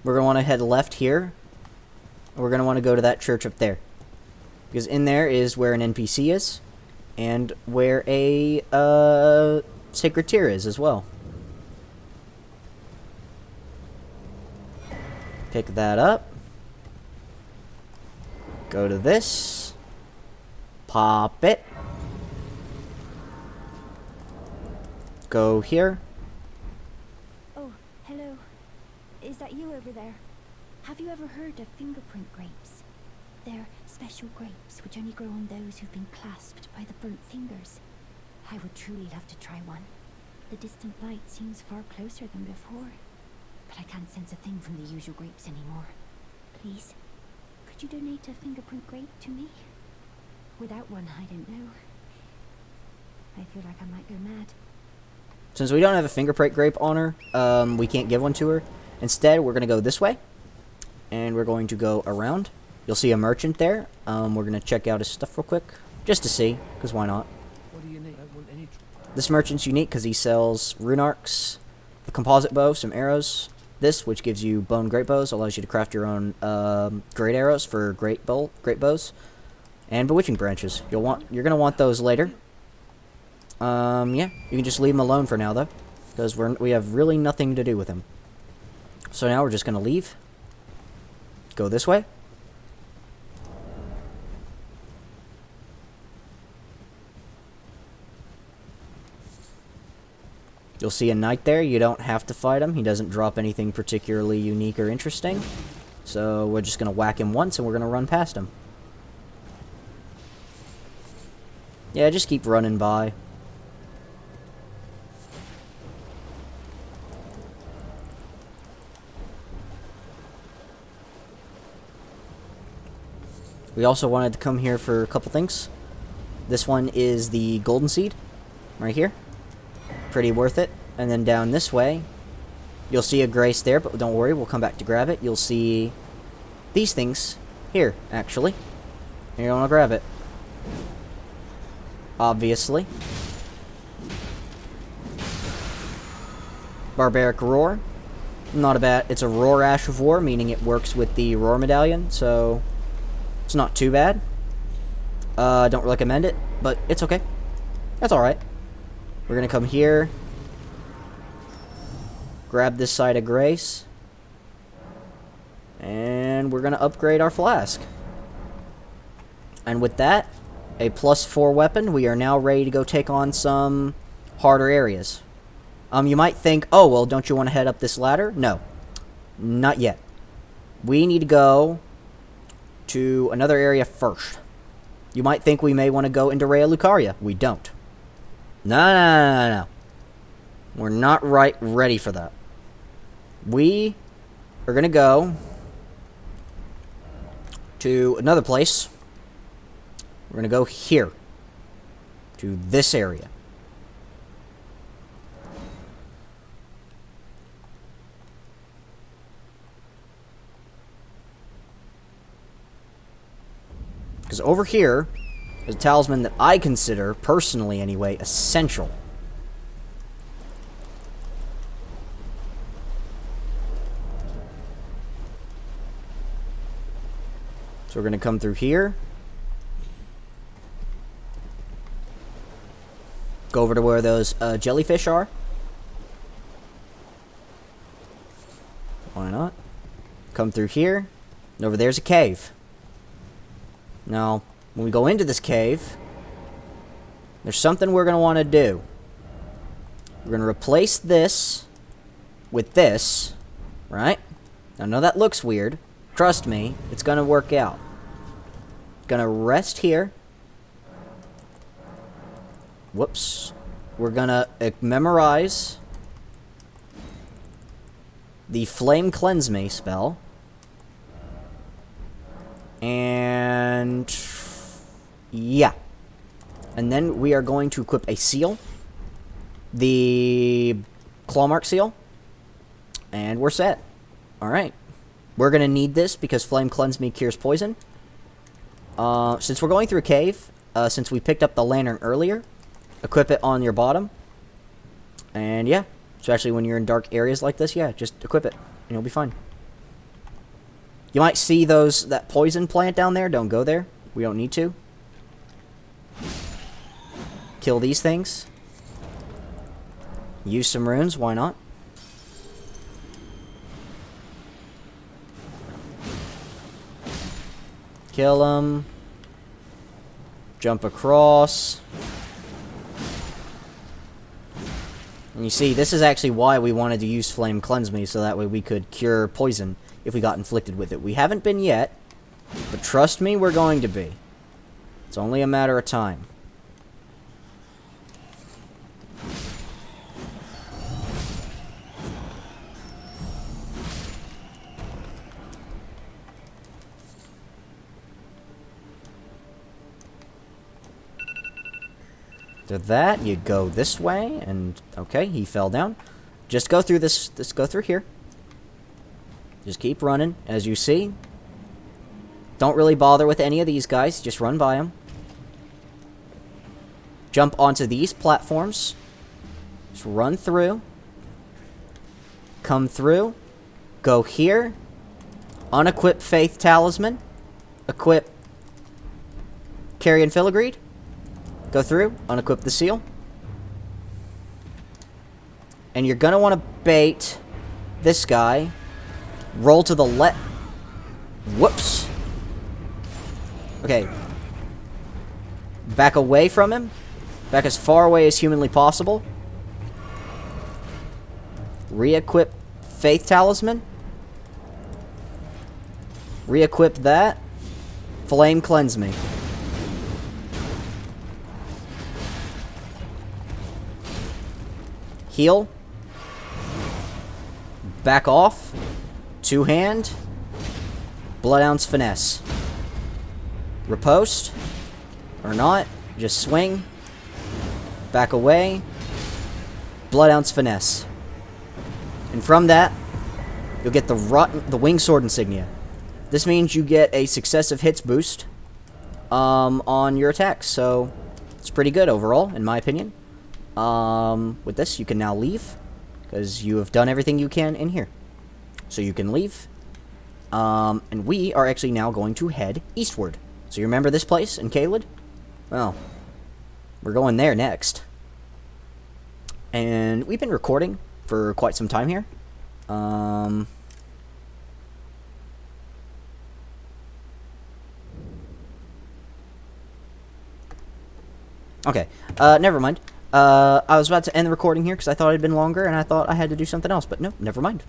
We're going to want to head left here. We're going to want to go to that church up there. Because in there is where an NPC is. And where a sacred tear is as well. Pick that up. Go to this. Pop it. Go here. Oh, hello. Is that you over there? Have you ever heard of fingerprint grapes? They're special grapes which only grow on those who've been clasped by the burnt fingers. I would truly love to try one. The distant light seems far closer than before, but I can't sense a thing from the usual grapes anymore. Please, could you donate a fingerprint grape to me? Without one, I don't know. I feel like I might go mad. Since we don't have a fingerprint grape on her, we can't give one to her. Instead, we're going to go this way. And we're going to go around. You'll see a merchant there. We're going to check out his stuff real quick. Just to see, because why not? What do you need? I want any... This merchant's unique because he sells rune arcs, the composite bow, some arrows. This, which gives you bone great bows, allows you to craft your own great arrows for great bows. And bewitching branches. You're going to want those later. Yeah, you can just leave him alone for now, though. Because we have really nothing to do with him. So now we're just going to leave. Go this way. You'll see a knight there. You don't have to fight him. He doesn't drop anything particularly unique or interesting. So we're just going to whack him once and we're going to run past him. Yeah, just keep running by. We also wanted to come here for a couple things. This one is the golden seed, right here. Pretty worth it. And then down this way, you'll see a grace there, but don't worry, we'll come back to grab it. You'll see these things here, actually. You're gonna grab it. Obviously. Barbaric Roar. Not a bad. It's a Roar Ash of War, meaning it works with the Roar Medallion, so it's not too bad. Don't recommend it, but it's okay. That's alright. We're gonna come here. Grab this side of grace. And we're gonna upgrade our flask. And with that, a +4 weapon, we are now ready to go take on some harder areas. You might think, oh, well, don't you want to head up this ladder? No. Not yet. We need to go to another area first. You might think we may want to go into Rhea Lucaria. We don't. No. We're not ready for that. We are going to go to another place. We're going to go here. To this area. Because over here is a talisman that I consider, personally anyway, essential. So we're going to come through here. Go over to where those jellyfish are. Why not? Come through here. And over there's a cave. Now, when we go into this cave, there's something we're going to want to do. We're going to replace this with this, right? I know that looks weird. Trust me, it's going to work out. Going to rest here. Whoops. We're going to memorize the Flame Cleanse Me spell. And yeah. And then we are going to equip a seal. The Clawmark seal. And we're set. Alright. We're going to need this because Flame Cleanse Me cures poison. Since we're going through a cave, since we picked up the lantern earlier, equip it on your bottom. And yeah. Especially when you're in dark areas like this, yeah, just equip it. And you'll be fine. You might see that poison plant down there. Don't go there. We don't need to. Kill these things. Use some runes. Why not? Kill them. Jump across. And you see, this is actually why we wanted to use Flame Cleanse Me, so that way we could cure poison if we got inflicted with it. We haven't been yet, but trust me, we're going to be. It's only a matter of time. After that, you go this way, and okay, he fell down. Just go through this. Just go through here. Just keep running, as you see. Don't really bother with any of these guys. Just run by them. Jump onto these platforms. Just run through. Come through. Go here. Unequip Faith Talisman. Equip Carrion Filigreed. Go through. Unequip the seal. And you're going to want to bait this guy. Roll to the left. Whoops. Okay. Back away from him. Back as far away as humanly possible. Re-equip Faith Talisman. Re-equip that. Flame Cleanse Me. Heal. Back off. Two-hand. Blood Ounce Finesse. Riposte. Or not. Just swing. Back away. Blood Ounce Finesse. And from that, you'll get the Wing Sword Insignia. This means you get a successive hits boost on your attacks. So, it's pretty good overall, in my opinion. With this, you can now leave. Because you have done everything you can in here. So you can leave. And we are actually now going to head eastward. So you remember this place in Caelid? Well, we're going there next. And we've been recording for quite some time here. Okay, never mind. I was about to end the recording here because I thought it had been longer and I thought I had to do something else. But no, never mind.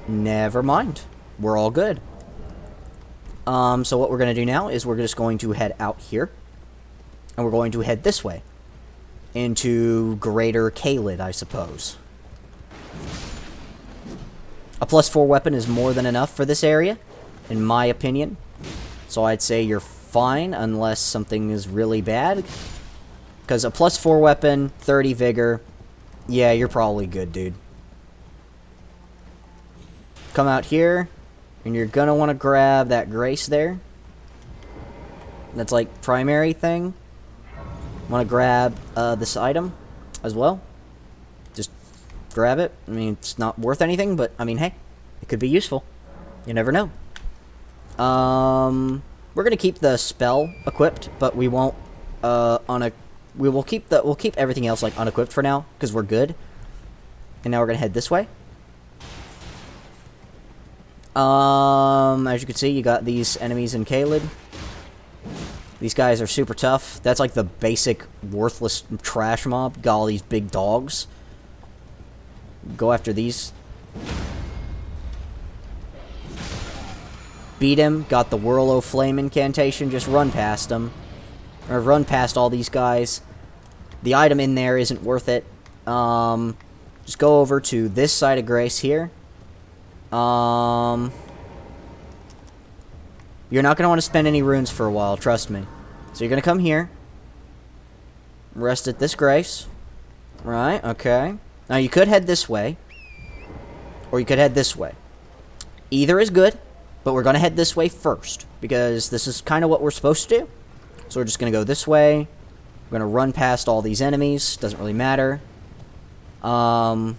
Never mind. We're all good. So what we're going to do now is we're just going to head out here. And we're going to head this way. Into Greater Caelid, I suppose. A +4 weapon is more than enough for this area, in my opinion. So I'd say you're fine unless something is really bad. Because a +4 weapon, 30 vigor, yeah, you're probably good, dude. Come out here, and you're gonna want to grab that grace there. That's like primary thing. Want to grab this item as well. Just grab it. I mean, it's not worth anything, but I mean, hey, it could be useful. You never know. We're gonna keep the spell equipped, but we won't we'll keep everything else like unequipped for now because we're good. And now we're gonna head this way. As you can see, you got these enemies in Caelid. These guys are super tough. That's like the basic worthless trash mob. Got all these big dogs. Go after these. Beat him. Got the Whirl o' Flame incantation. Just run past him. Or run past all these guys. The item in there isn't worth it. Just go over to this side of Grace here. You're not going to want to spend any runes for a while, trust me. So you're going to come here. Rest at this Grace. Right, okay. Now you could head this way. Or you could head this way. Either is good, but we're going to head this way first. Because this is kind of what we're supposed to do. So we're just going to go this way. We're going to run past all these enemies. Doesn't really matter. Yeah.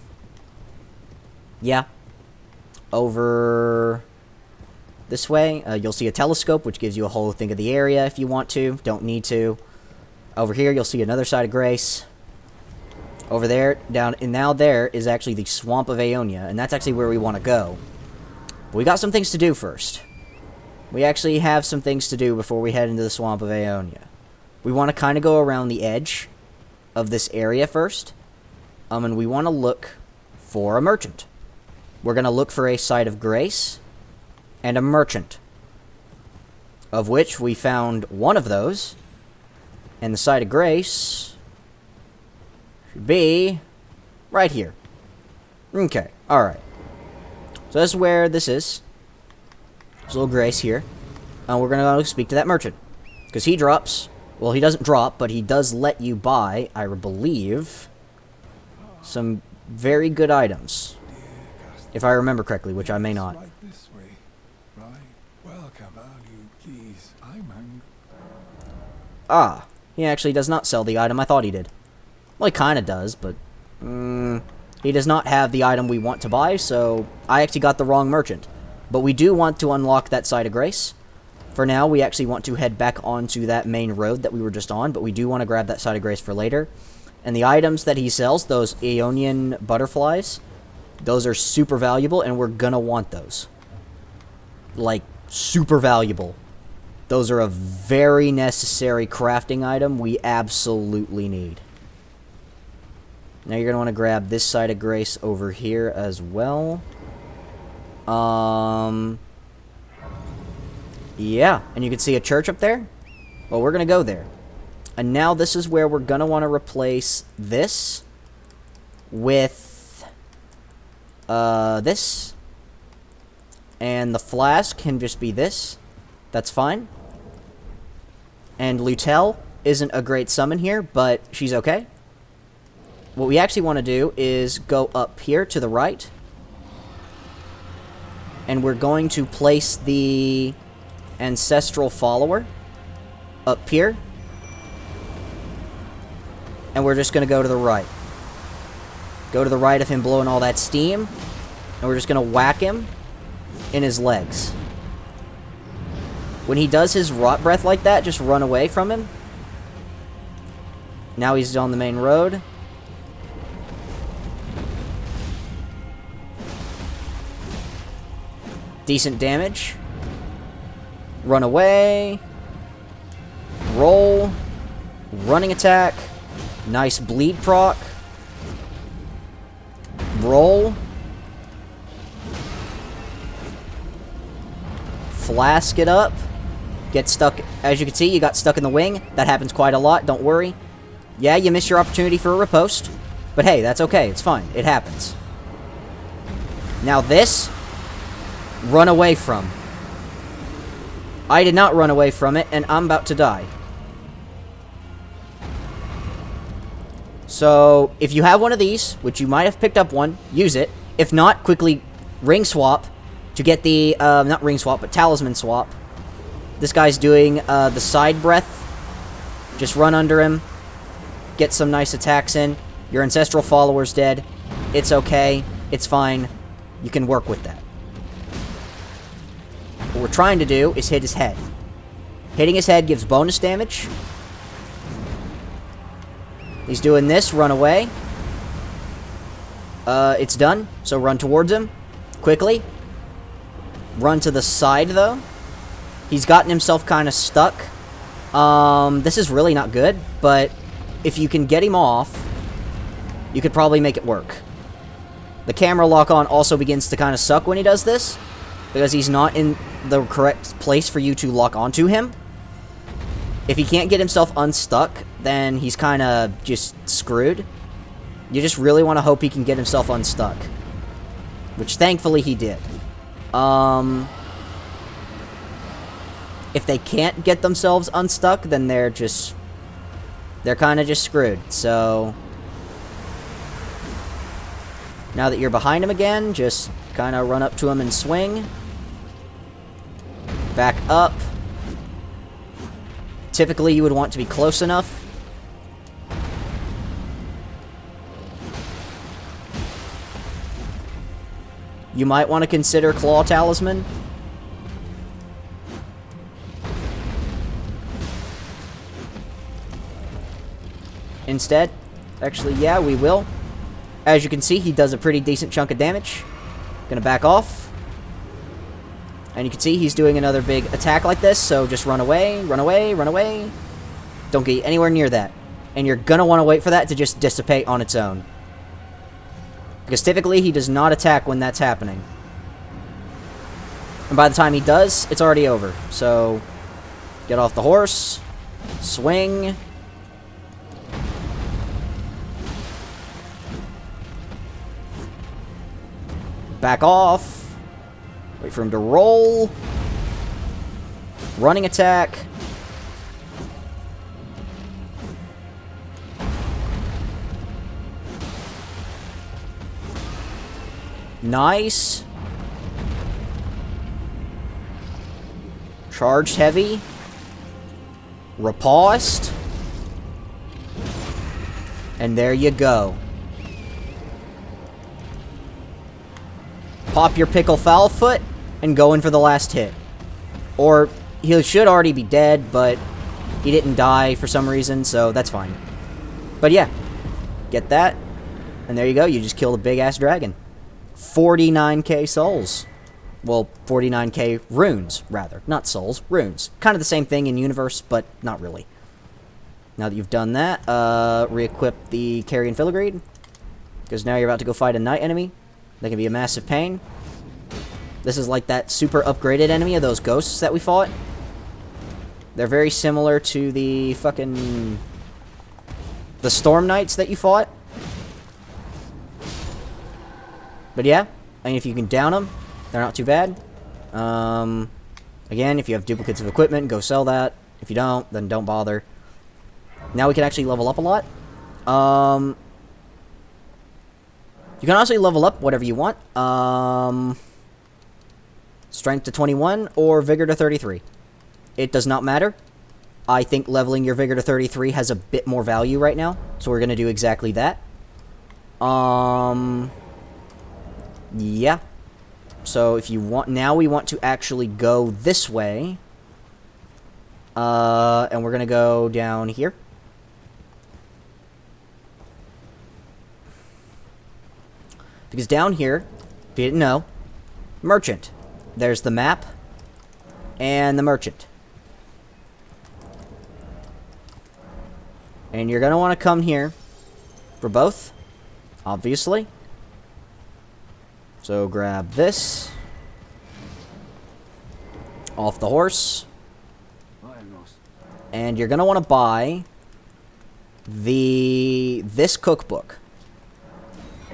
Over this way, you'll see a telescope, which gives you a whole thing of the area if you want to. Don't need to. Over here, you'll see another side of Grace. Over there, down, and now there is actually the Swamp of Aeonia, and that's actually where we want to go. But we got some things to do first. We actually have some things to do before we head into the Swamp of Aeonia. We want to kind of go around the edge of this area first. And we want to look for a merchant. We're going to look for a site of Grace and a merchant. Of which we found one of those. And the site of Grace should be right here. Okay, alright. So this is where this is. There's a little Grace here. And we're going to go speak to that merchant. Because he drops. Well, he doesn't drop, but he does let you buy, I believe, some very good items. If I remember correctly, which I may not. Right this way. Right. Well, Cavalli, please. I'm hungry. Ah, he actually does not sell the item I thought he did. Well, he kind of does, but he does not have the item we want to buy, so I actually got the wrong merchant. But we do want to unlock that side of Grace. For now, we actually want to head back onto that main road that we were just on, but we do want to grab that side of Grace for later. And the items that he sells, those Aeonian butterflies, those are super valuable, and we're gonna want those. Like, super valuable. Those are a very necessary crafting item we absolutely need. Now you're gonna want to grab this side of Grace over here as well. Yeah, and you can see a church up there. Well, we're gonna go there. And now this is where we're gonna want to replace this with this. And the flask can just be this. That's fine. And Lutel isn't a great summon here, but she's okay. What we actually want to do is go up here to the right. And we're going to place the ancestral follower up here. And we're just going to go to the right. Go to the right of him blowing all that steam. And we're just going to whack him in his legs. When he does his rot breath like that, just run away from him. Now he's on the main road. Decent damage. Run away. Roll. Running attack. Nice bleed proc. Roll. Flask it up. Get stuck. As you can see, you got stuck in the wing. That happens quite a lot. Don't worry. Yeah, you missed your opportunity for a riposte. But hey, that's okay. It's fine. It happens. Now this, run away from. I did not run away from it, and I'm about to die. So, if you have one of these, which you might have picked up one, use it. If not, quickly ring swap to get the, not ring swap, but talisman swap. This guy's doing the side breath. Just run under him. Get some nice attacks in. Your ancestral follower's dead. It's okay. It's fine. You can work with that. What we're trying to do is hit his head. Hitting his head gives bonus damage. He's doing this. Run away. It's done. So run towards him. Quickly. run to the side, though. He's gotten himself kind of stuck. This is really not good, but if you can get him off, you could probably make it work. The camera lock-on also begins to kind of suck when he does this, because he's not in the correct place for you to lock onto him. If he can't get himself unstuck, then he's kind of just screwed. You just really want to hope he can get himself unstuck. Which, thankfully, he did. If they can't get themselves unstuck, then they're kind of just screwed. So, now that you're behind him again, just kind of run up to him and swing. Back up. Typically, you would want to be close enough. You might want to consider Claw Talisman. Instead. Actually, yeah, we will. As you can see, he does a pretty decent chunk of damage. Gonna back off. And you can see he's doing another big attack like this, so just run away, run away, run away. Don't get anywhere near that. And you're gonna want to wait for that to just dissipate on its own. Because typically he does not attack when that's happening. And by the time he does, it's already over. So, get off the horse. Swing. Back off. Wait for him to roll. Running attack. Nice. Charged heavy. Riposte. And there you go. Pop your pickle foul foot and go in for the last hit. Or he should already be dead, but he didn't die for some reason, so that's fine. But yeah, get that. And there you go, you just killed a big-ass dragon. 49k souls. Well, 49k runes, rather. Not souls, runes. Kind of the same thing in universe, but not really. Now that you've done that, re-equip the Carrion Filigree. Because now you're about to go fight a knight enemy. That can be a massive pain. This is like that super upgraded enemy of those ghosts that we fought. They're very similar to the fucking... the Storm Knights that you fought. But yeah, I mean, if you can down them, they're not too bad. Again, if you have duplicates of equipment, go sell that. If you don't, then don't bother. Now we can actually level up a lot. You can honestly level up whatever you want. Strength to 21 or Vigor to 33. It does not matter. I think leveling your Vigor to 33 has a bit more value right now. So we're going to do exactly that. Yeah. So if you want... now we want to actually go this way. And we're going to go down here. Because down here, if you didn't know, merchant. There's the map and the merchant. And you're going to want to come here for both, obviously. So grab this. Off the horse. And you're going to want to buy this cookbook.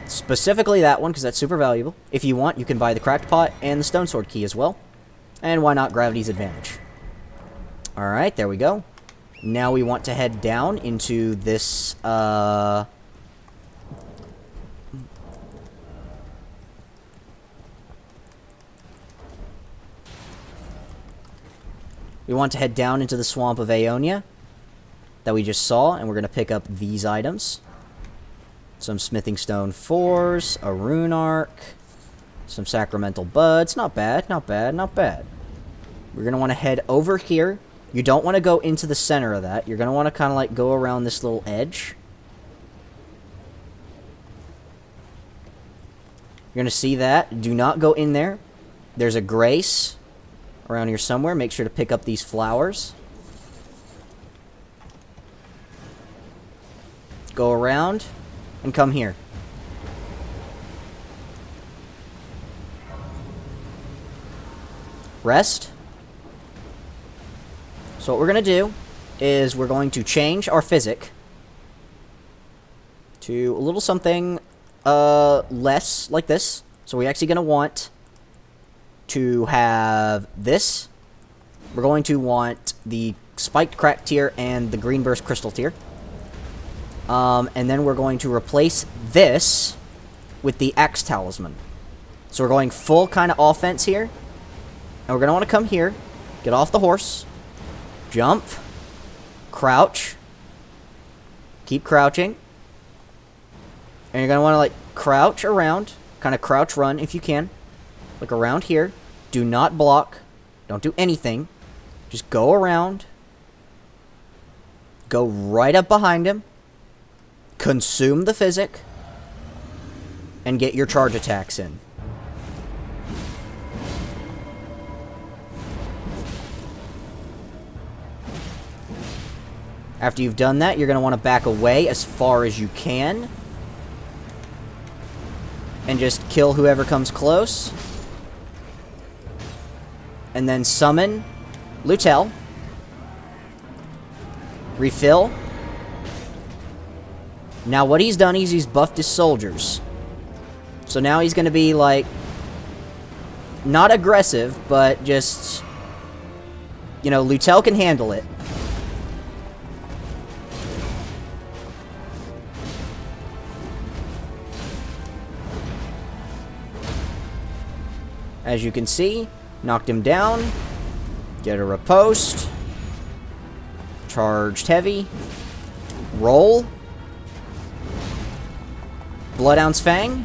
Specifically that one, because that's super valuable. If you want, you can buy the Cracked Pot and the Stone Sword Key as well. And why not Gravity's Advantage? Alright, there we go. Now we want to head down into this, we want to head down into the Swamp of Aeonia that we just saw, and we're going to pick up these items. Some Smithing Stone 4s, a Rune Arc, some Sacramental Buds. Not bad, not bad, not bad. We're going to want to head over here. You don't want to go into the center of that. You're going to want to kind of like go around this little edge. You're going to see that. Do not go in there. There's a grace around here somewhere. Make sure to pick up these flowers. Go around and come here. Rest. So what we're going to do is we're going to change our physic to a little something less like this. So we're actually going to want to have this. We're going to want the spiked crack tier and the green burst crystal tier. And then we're going to replace this with the Axe Talisman. So we're going full kind of offense here. And we're going to want to come here, get off the horse, jump, crouch, keep crouching. And you're going to want to, like, crouch around, kind of crouch run if you can. Like around here. Do not block. Don't do anything. Just go around. Go right up behind him. Consume the physic. And get your charge attacks in. After you've done that, you're going to want to back away as far as you can. And just kill whoever comes close. And then summon Lutel. Refill. Now what he's done is he's buffed his soldiers. So now he's going to be, like, not aggressive, but just, you know, Lutel can handle it. As you can see, knocked him down. Get a riposte. Charged heavy. Roll. Bloodhound's Fang.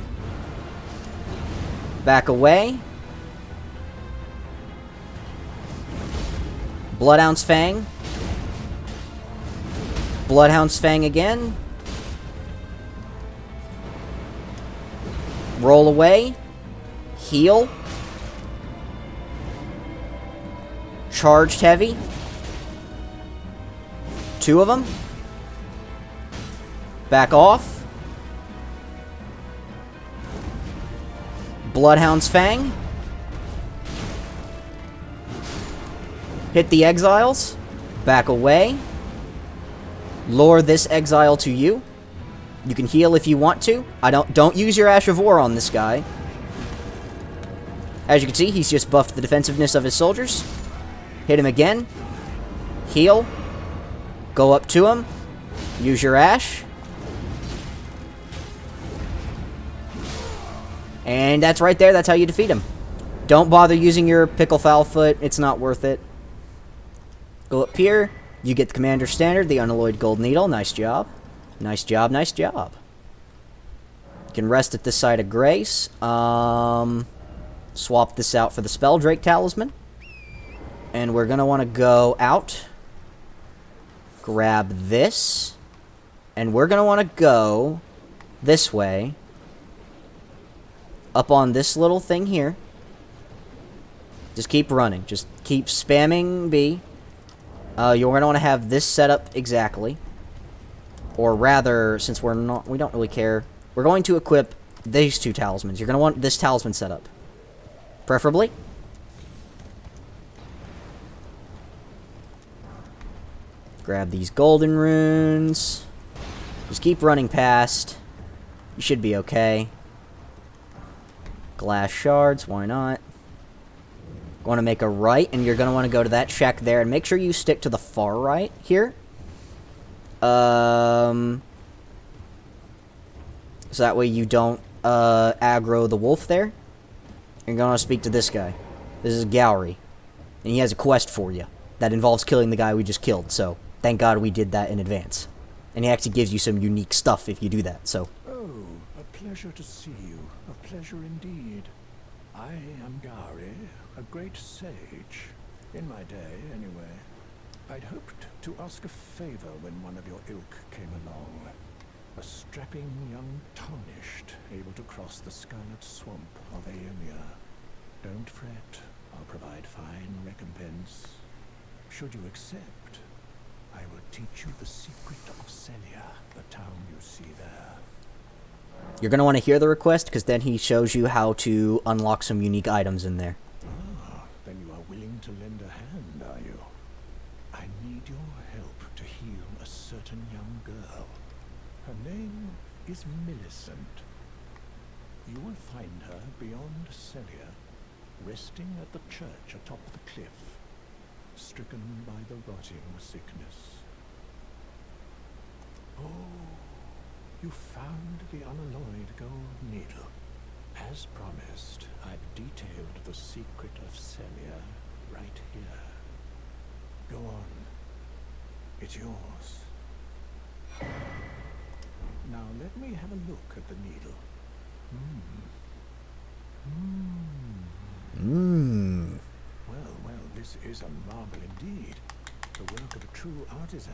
Back away. Bloodhound's Fang. Bloodhound's Fang again. Roll away. Heal. Charged heavy. 2 of them. Back off. Bloodhound's Fang. Hit the exiles. Back away. Lure this exile to you. You can heal if you want to. Don't use your Ash of War on this guy. As you can see, he's just buffed the defensiveness of his soldiers. Hit him again. Heal. Go up to him. Use your Ash. And that's right there. That's how you defeat him. Don't bother using your Pickle Foulfoot. It's not worth it. Go up here. You get the Commander Standard, the Unalloyed Gold Needle. Nice job. Nice job, nice job. You can rest at this side of Grace. Swap this out for the Spelldrake Talisman. And we're going to want to go out. Grab this. And we're going to want to go this way. Up on this little thing here. Just keep running. Just keep spamming B. You're going to want to have this set up exactly. Or rather, since we don't really care, we're going to equip these 2 talismans. You're going to want this talisman set up. Preferably. Grab these golden runes. Just keep running past. You should be okay. Glass shards, why not? Want to make a right, and you're going to want to go to that shack there, and make sure you stick to the far right here. So that way you don't aggro the wolf there. You're going to speak to this guy. This is Gowry. And he has a quest for you that involves killing the guy we just killed, so thank God we did that in advance. And he actually gives you some unique stuff if you do that, so. Oh, a pleasure to see you. A pleasure indeed. I am Gowry, a great sage. In my day, anyway. I'd hoped to ask a favor when one of your ilk came along. A strapping young tarnished, able to cross the scarlet swamp of Liurnia. Don't fret. I'll provide fine recompense. Should you accept, I will teach you the secret of Celia, the town you see there. You're going to want to hear the request, because then he shows you how to unlock some unique items in there. Ah, then you are willing to lend a hand, are you? I need your help to heal a certain young girl. Her name is Millicent. You will find her beyond Celia, resting at the church atop the cliff, stricken by the rotting sickness. Oh, you found the unalloyed gold needle. As promised, I've detailed the secret of Celia right here. Go on. It's yours. Now let me have a look at the needle. Well, this is a marvel indeed. The work of a true artisan,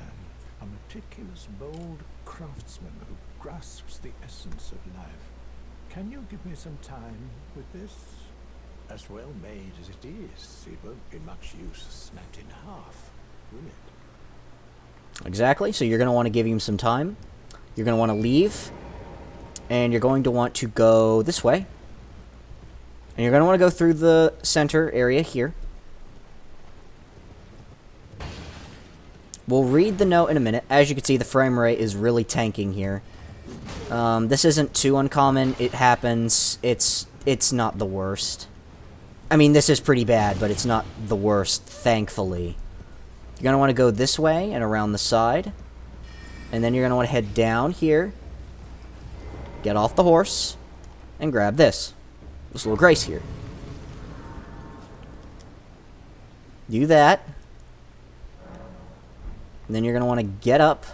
a meticulous, bold craftsman who grasps the essence of life. Can you give me some time with this? As well made as it is, it won't be much use snapped in half, will it? Exactly, so you're going to want to give him some time. You're going to want to leave. And you're going to want to go this way. And you're going to want to go through the center area here. We'll read the note in a minute. As you can see, the frame rate is really tanking here. This isn't too uncommon. It happens. It's not the worst. I mean, this is pretty bad, but it's not the worst, thankfully. You're going to want to go this way and around the side. And then you're going to want to head down here. Get off the horse. And grab this. This little grace here. Do that. And then you're going to want to get up.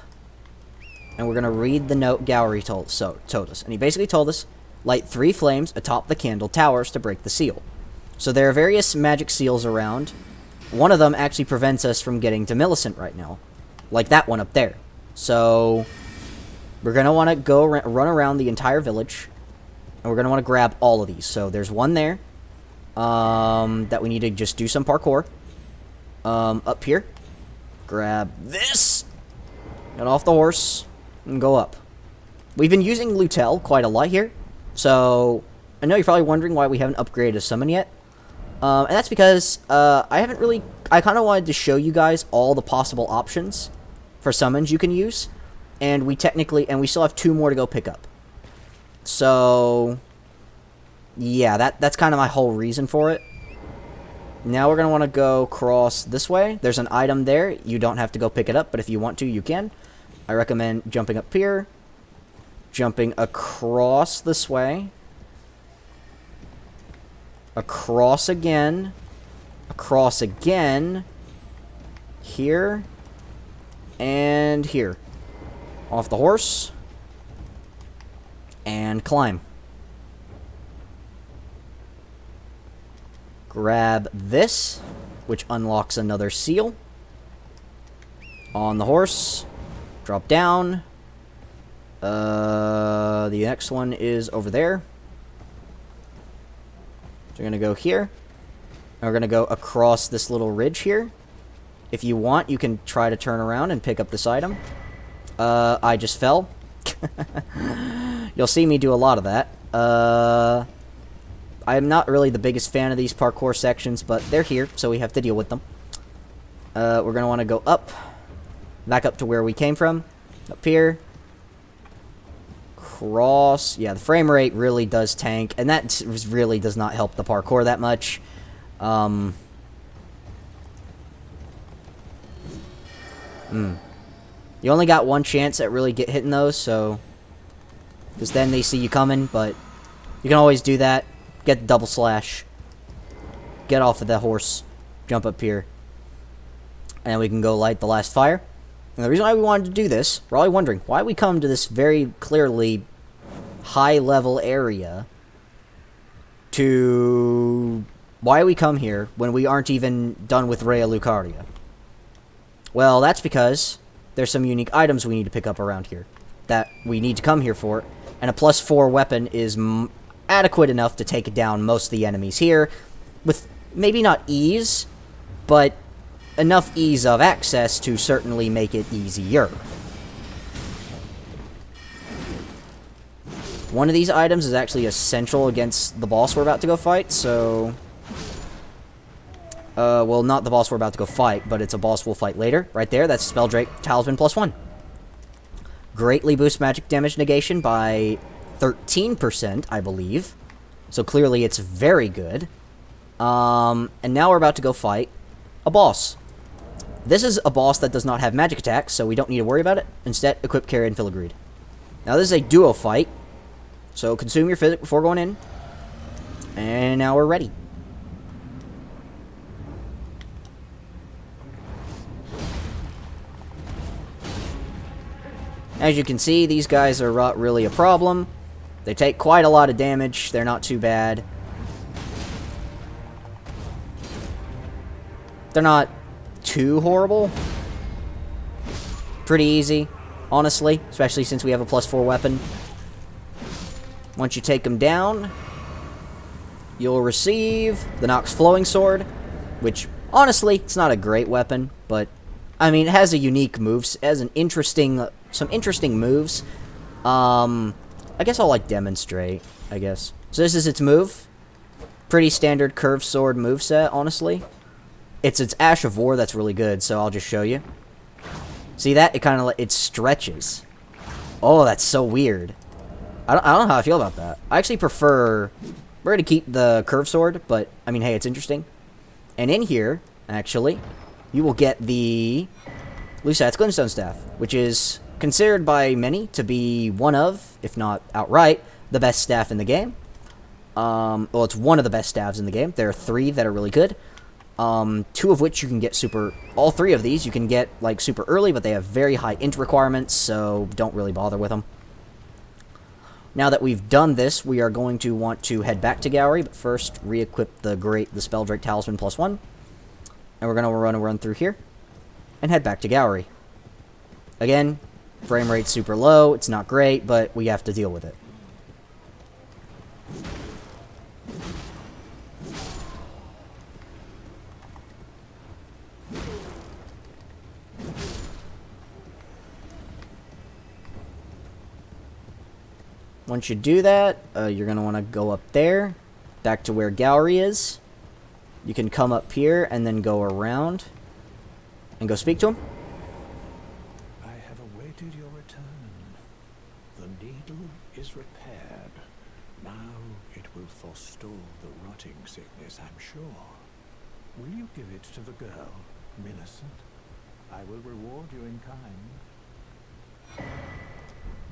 And we're going to read the note Gowry told us. And he basically told us, light 3 flames atop the candle towers to break the seal. So there are various magic seals around. One of them actually prevents us from getting to Millicent right now. Like that one up there. So we're going to want to go run around the entire village. And we're going to want to grab all of these. So there's one there. That we need to just do some parkour. Up here. Grab this. Get off the horse. And go up. We've been using Lutel quite a lot here. So I know you're probably wondering why we haven't upgraded a summon yet. And that's because I kind of wanted to show you guys all the possible options for summons you can use. And we still have 2 more to go pick up. So yeah, that's kind of my whole reason for it. Now we're going to want to go cross this way. There's an item there. You don't have to go pick it up, but if you want to, you can. I recommend jumping up here. Jumping across this way. Across again. Across again. Here. And here. Off the horse. And climb. Grab this, which unlocks another seal. On the horse. Drop down. The next one is over there. So we're going to go here. And we're going to go across this little ridge here. If you want, you can try to turn around and pick up this item. I just fell. You'll see me do a lot of that. I'm not really the biggest fan of these parkour sections, but they're here, so we have to deal with them. We're going to want to go up. Back up to where we came from. Up here. Cross. Yeah, the frame rate really does tank, and that really does not help the parkour that much. You only got one chance at really hitting those, so... Because then they see you coming, but... You can always do that. Get the double slash. Get off of the horse. Jump up here. And then we can go light the last fire. And the reason why we wanted to do this, we're probably wondering, why we come to this very clearly high-level area to... Why we come here when we aren't even done with Rhea Lucaria? Well, that's because there's some unique items we need to pick up around here that we need to come here for, and a +4 weapon is adequate enough to take down most of the enemies here. with maybe not ease, but enough ease of access to certainly make it easier. One of these items is actually essential against the boss we're about to go fight, so... well, not the boss we're about to go fight, but it's a boss we'll fight later. Right there, that's Spelldrake Talisman +1. Greatly boosts magic damage negation by 13%, I believe. So clearly it's very good. And now we're about to go fight a boss. This is a boss that does not have magic attacks, so we don't need to worry about it. Instead, equip Caelid and Filigreed. Now this is a duo fight, so consume your physic before going in. And now we're ready. As you can see, these guys are not really a problem. They take quite a lot of damage. They're not too bad. They're not too horrible. Pretty easy, honestly, especially since we have a +4 weapon. Once you take them down, you'll receive the Nox Flowing Sword, which, honestly, it's not a great weapon, but, I mean, it has a unique moves, it has an interesting, some interesting moves. I guess I'll, like, demonstrate, I guess. So this is its move. Pretty standard curved sword moveset, honestly. It's its Ash of War that's really good, so I'll just show you. See that? It kind of, it stretches. Oh, that's so weird. I don't know how I feel about that. I actually prefer... We're going to keep the curved sword, but, I mean, hey, it's interesting. And in here, actually, you will get the Lusat's Glintstone Staff, which is considered by many to be one of, if not outright, the best staff in the game. Well, it's one of the best staffs in the game. There are 3 that are really good. 2 of which you can get super... All 3 of these you can get, like, super early, but they have very high int requirements, so don't really bother with them. Now that we've done this, we are going to want to head back to Gallery, but first re-equip the Spelldrake Talisman +1. And we're going to run through here and head back to Gallery. Again, frame rate's super low, it's not great, but we have to deal with it. Once you do that, you're going to want to go up there, back to where Gallery is. You can come up here and then go around and go speak to him. I have awaited your return. The needle is repaired. Now it will forestall the rotting sickness, I'm sure. Will you give it to the girl, Millicent? I will reward you in kind.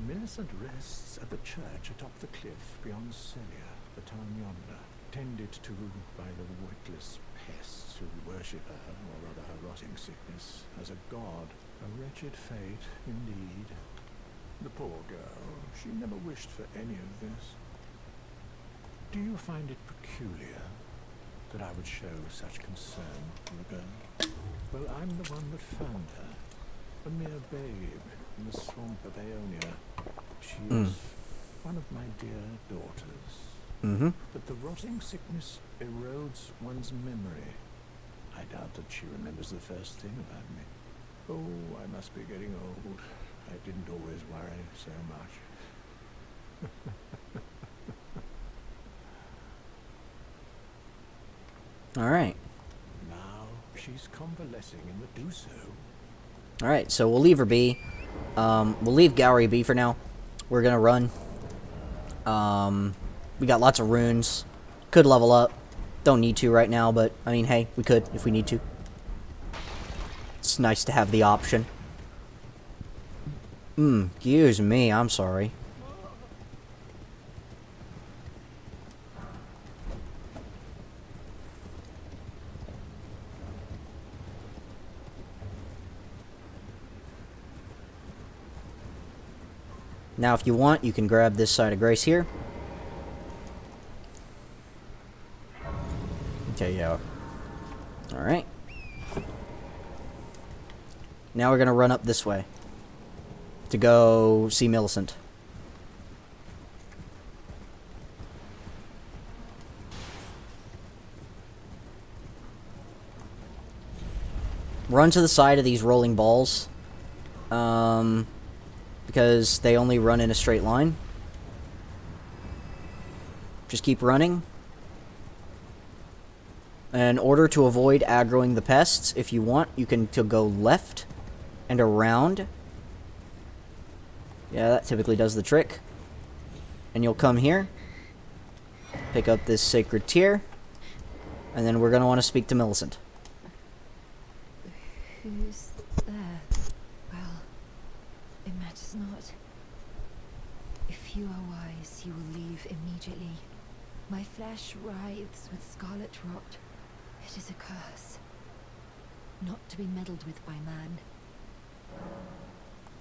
Millicent rests at the church atop the cliff beyond Celia, the town yonder, tended to by the witless pests who worship her, or rather her rotting sickness, as a god. A wretched fate, indeed. The poor girl, she never wished for any of this. Do you find it peculiar that I would show such concern for the girl? Well, I'm the one that found her, a mere babe in the swamp of Liurnia. She is one of my dear daughters. But the rotting sickness erodes one's memory. I doubt that she remembers the first thing about me. Oh, I must be getting old. I didn't always worry so much. Alright. Now she's convalescing in the Duso. Alright, so we'll leave her be. We'll leave Gallery be for now. We're gonna run. We got lots of runes. Could level up. Don't need to right now, but, I mean, hey, we could if we need to. It's nice to have the option. Excuse me, I'm sorry. Now, if you want, you can grab this side of Grace here. Okay, yeah. Alright. Now we're gonna run up this way to go see Millicent. run to the side of these rolling balls. Because they only run in a straight line. Just keep running. In order to avoid aggroing the pests, if you want, you can go left and around. Yeah, that typically does the trick. And you'll come here. Pick up this sacred tear. And then we're going to want to speak to Millicent. Who's there? Well, it matters not. If you are wise, you will leave immediately. My flesh writhes with scarlet rot. It is a curse, not to be meddled with by man.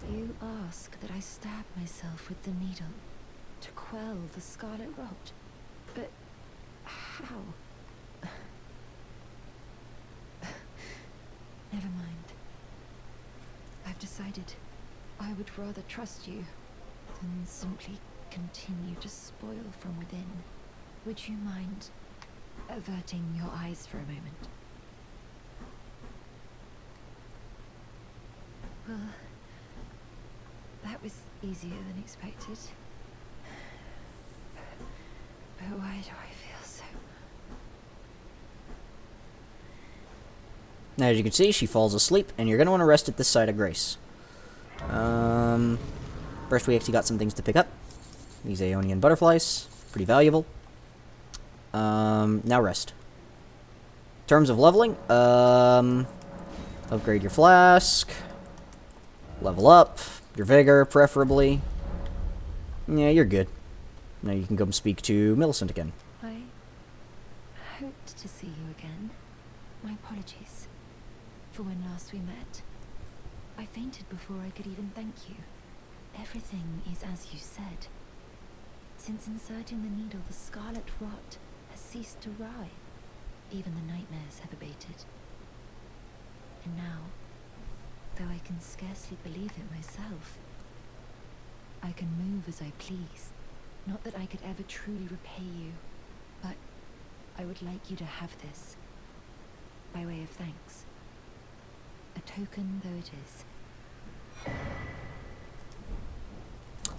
You ask that I stab myself with the needle to quell the scarlet rot. But how? Never mind. I've decided I would rather trust you than simply continue to spoil from within. Would you mind averting your eyes for a moment? Well, that was easier than expected. But why do I feel so... Now, as you can see, she falls asleep, and you're going to want to rest at this side of Grace. First, we actually got some things to pick up. These Aeonian butterflies. Pretty valuable. Now rest. In terms of leveling, upgrade your flask. Level up. Your vigor, preferably. Yeah, you're good. Now you can come speak to Millicent again. I hoped to see you again. My apologies for when last we met. I fainted before I could even thank you. Everything is as you said. Since inserting the needle, the scarlet rot has ceased to writhe. Even the nightmares have abated. And now, though I can scarcely believe it myself, I can move as I please. Not that I could ever truly repay you, but I would like you to have this, by way of thanks. A token though it is.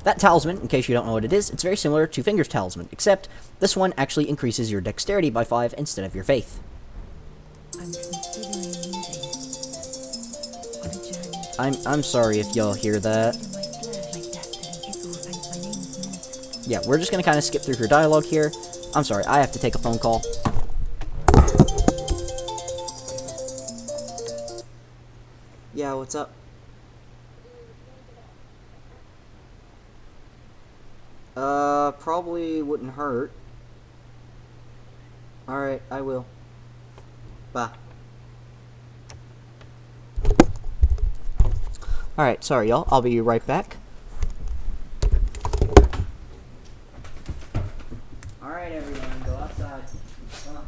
That talisman, in case you don't know what it is, it's very similar to Finger's talisman, except this one actually increases your dexterity by 5 instead of your faith. I'm considering leaving on a journey. I'm sorry if y'all hear that. In my flesh, my destiny is all thanks to my name is Millicent. Yeah, we're just gonna kind of skip through her dialogue here. I'm sorry, I have to take a phone call. Yeah, what's up? Probably wouldn't hurt. Alright, I will. Bye. Alright, sorry y'all, I'll be right back. Alright everyone, go outside. Come on.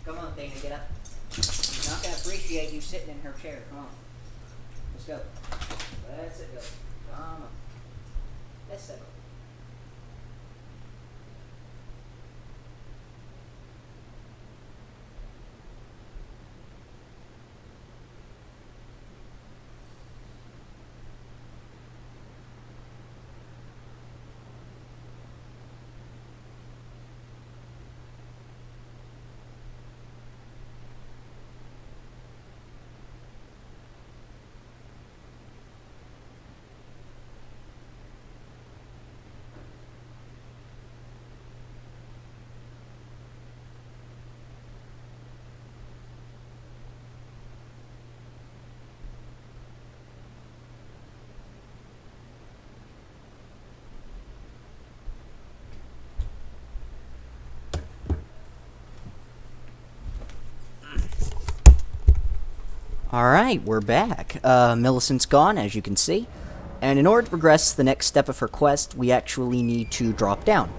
Come on, Dana, get up. I'm not gonna appreciate you sitting in her chair, come on. Let's go. Let's it go. Come on. Let's go. Alright, we're back. Millicent's gone, as you can see. And in order to progress the next step of her quest, we actually need to drop down.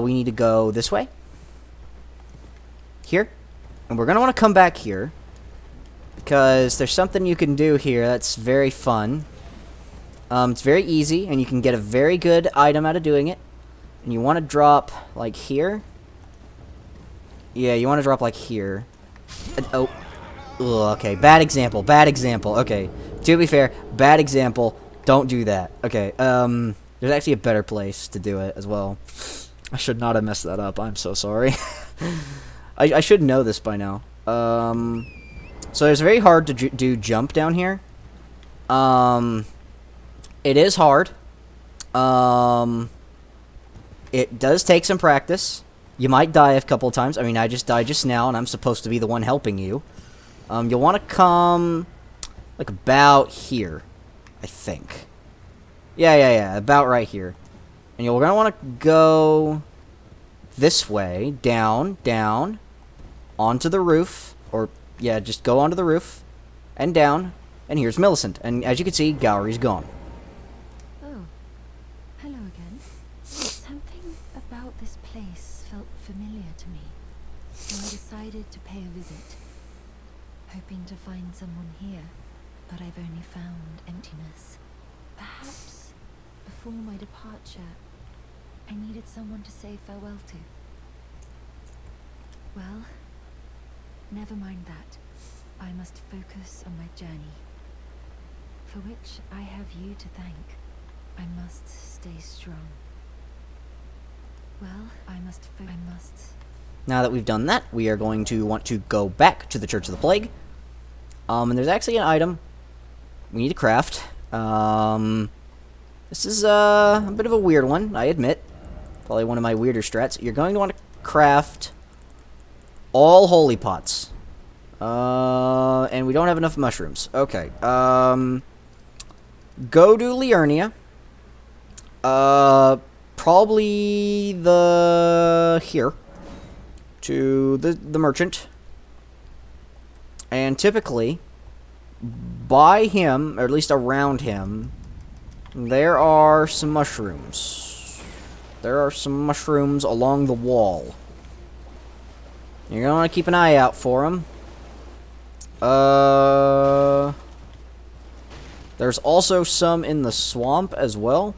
We need to go this way. Here. And we're going to want to come back here. Because there's something you can do here that's very fun. It's very easy, and you can get a very good item out of doing it. And you want to drop, like, here. Yeah, you want to drop, like, here. Oh. Ugh, okay, bad example, bad example. Okay, to be fair, bad example. Don't do that. Okay, there's actually a better place to do it as well. I should not have messed that up. I'm so sorry. I should know this by now. So it's very hard to do jump down here. It is hard. It does take some practice. You might die a couple of times. I mean, I just died just now, and I'm supposed to be the one helping you. You'll want to come, like, about here, I think. Yeah, about right here. And you're going to want to go this way, down, onto the roof, or, yeah, just go onto the roof, and down, and here's Millicent. And as you can see, Gowry's gone. Oh, hello again. Something about this place felt familiar to me, so I decided to pay a visit. Hoping to find someone here, but I've only found emptiness. Perhaps, before my departure, I needed someone to say farewell to. Well, never mind that. I must focus on my journey, for which I have you to thank. I must stay strong. Well, I must. Now that we've done that, we are going to want to go back to the Church of the Plague. And there's actually an item we need to craft. This is a bit of a weird one, I admit. Probably one of my weirder strats. You're going to want to craft all holy pots. And we don't have enough mushrooms. Okay. Go to Liurnia. Probably here. To the merchant. And typically, by him, or at least around him, there are some mushrooms. There are some mushrooms along the wall. You're gonna want to keep an eye out for them. There's also some in the swamp as well,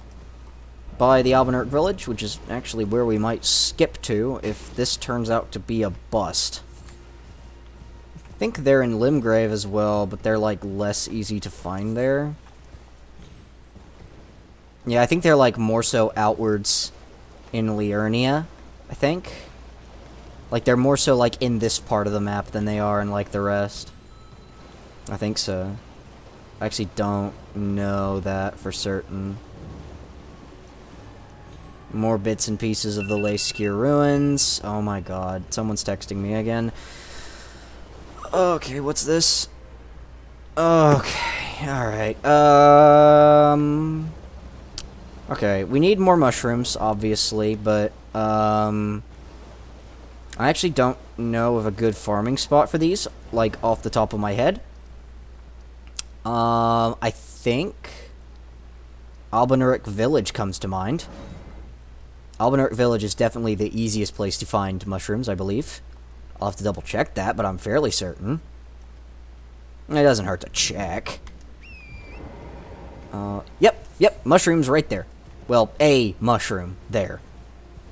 by the Elden Ring village, which is actually where we might skip to if this turns out to be a bust. I think they're in Limgrave as well, but they're like less easy to find there. Yeah, I think they're like more so outwards in Liurnia, I think. Like they're more so like in this part of the map than they are in like the rest. I think so. I actually don't know that for certain. More bits and pieces of the Layskeer ruins. Oh my god, someone's texting me again. Okay, what's this? Okay, alright. Okay, we need more mushrooms, obviously, but, I actually don't know of a good farming spot for these, like, off the top of my head. I think Albinauric Village comes to mind. Albinauric Village is definitely the easiest place to find mushrooms, I believe. I'll have to double check that, but I'm fairly certain. It doesn't hurt to check. Yep, mushrooms right there. Well, a mushroom there.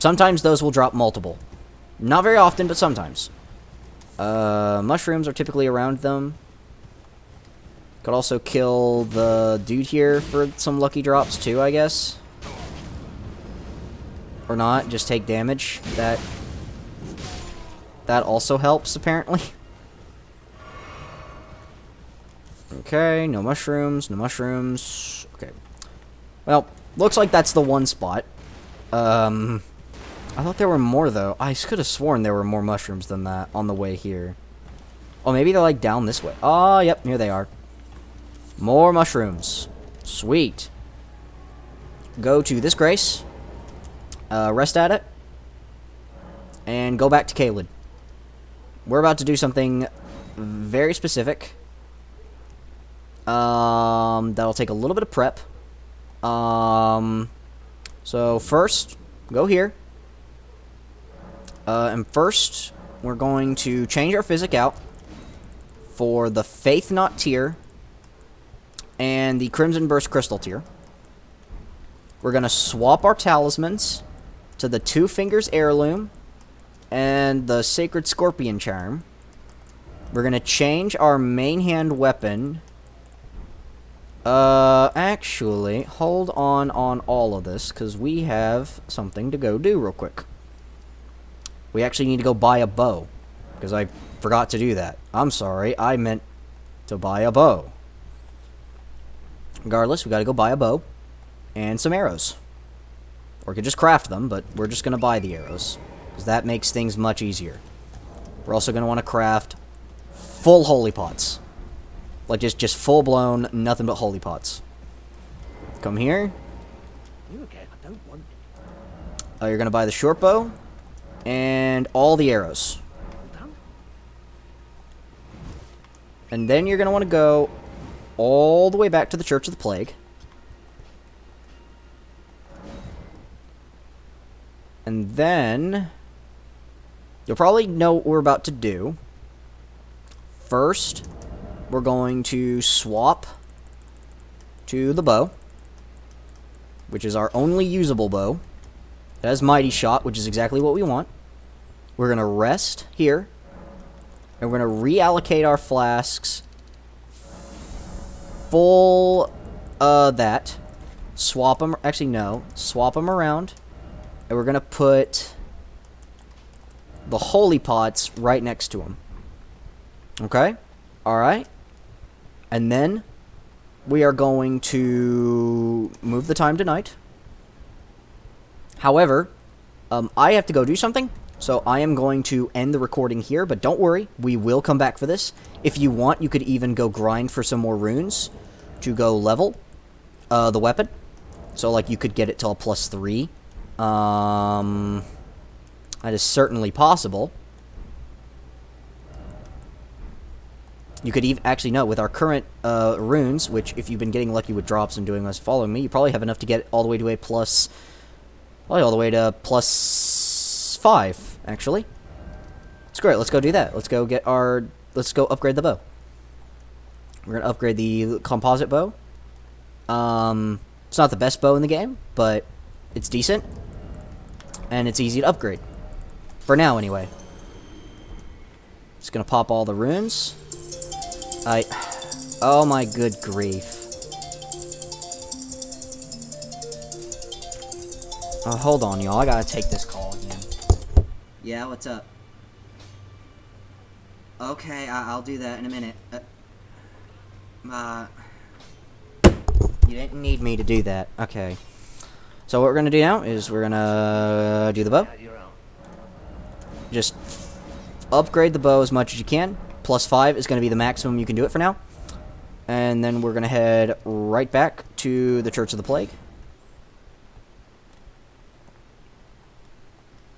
Sometimes those will drop multiple. Not very often, but sometimes. Mushrooms are typically around them. Could also kill the dude here for some lucky drops too, I guess. Or not, just take damage. That also helps, apparently. Okay, no mushrooms, no mushrooms. Okay. Well, looks like that's the one spot. I thought there were more, though. I could have sworn there were more mushrooms than that on the way here. Oh, maybe they're, like, down this way. Oh, yep, here they are. More mushrooms. Sweet. Go to this grace. Rest at it. And go back to Caelid. We're about to do something very specific. That'll take a little bit of prep. So first, go here. And first, we're going to change our physic out for the Faith Knot tier and the Crimson Burst Crystal tier. We're going to swap our talismans to the Two Fingers Heirloom and the Sacred Scorpion Charm. We're going to change our main hand weapon. Actually, hold on all of this, because we have something to go do real quick. We actually need to go buy a bow, because I forgot to do that. I'm sorry, I meant to buy a bow. Regardless, we gotta go buy a bow and some arrows. Or we could just craft them, but we're just gonna buy the arrows, because that makes things much easier. We're also gonna want to craft full holy pots. Like, just full-blown, nothing but holy pots. Come here. You again, I don't want You're gonna buy the short bow and all the arrows. done. And then you're gonna want to go all the way back to the Church of the Plague. And then you'll probably know what we're about to do. First, we're going to swap to the bow, which is our only usable bow. It has Mighty Shot, which is exactly what we want. We're going to rest here, and we're going to reallocate our flasks full that. Swap them, actually no, swap them around, and we're going to put the holy pots right next to them. Okay? Alright. And then we are going to move the time to night. However, I have to go do something, so I am going to end the recording here, but don't worry, we will come back for this. If you want, you could even go grind for some more runes to go level the weapon. So, like, you could get it till a +3. That is certainly possible. You could even, actually, no, with our current runes, which if you've been getting lucky with drops and doing this following me, you probably have enough to get all the way to a probably all the way to +5, actually. It's great, let's go do that. Let's go upgrade the bow. We're going to upgrade the composite bow. It's not the best bow in the game, but it's decent. And it's easy to upgrade. For now, anyway. Just going to pop all the runes. Oh my good grief. Oh, hold on, y'all. I gotta take this call again. Yeah, what's up? Okay, I'll do that in a minute. You didn't need me to do that. Okay. So what we're gonna do now is we're gonna do the bow. Just upgrade the bow as much as you can. +5 is gonna be the maximum you can do it for now. And then we're gonna head right back to the Church of the Plague.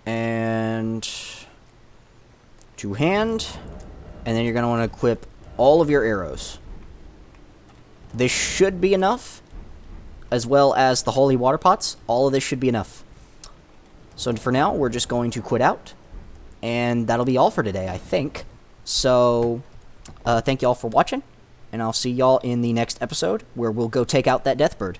And to hand, and then you're going to want to equip all of your arrows. This should be enough, as well as the holy water pots. All of this should be enough. So for now, we're just going to quit out, and that'll be all for today, I think. So, thank y'all for watching, and I'll see y'all in the next episode, where we'll go take out that death bird.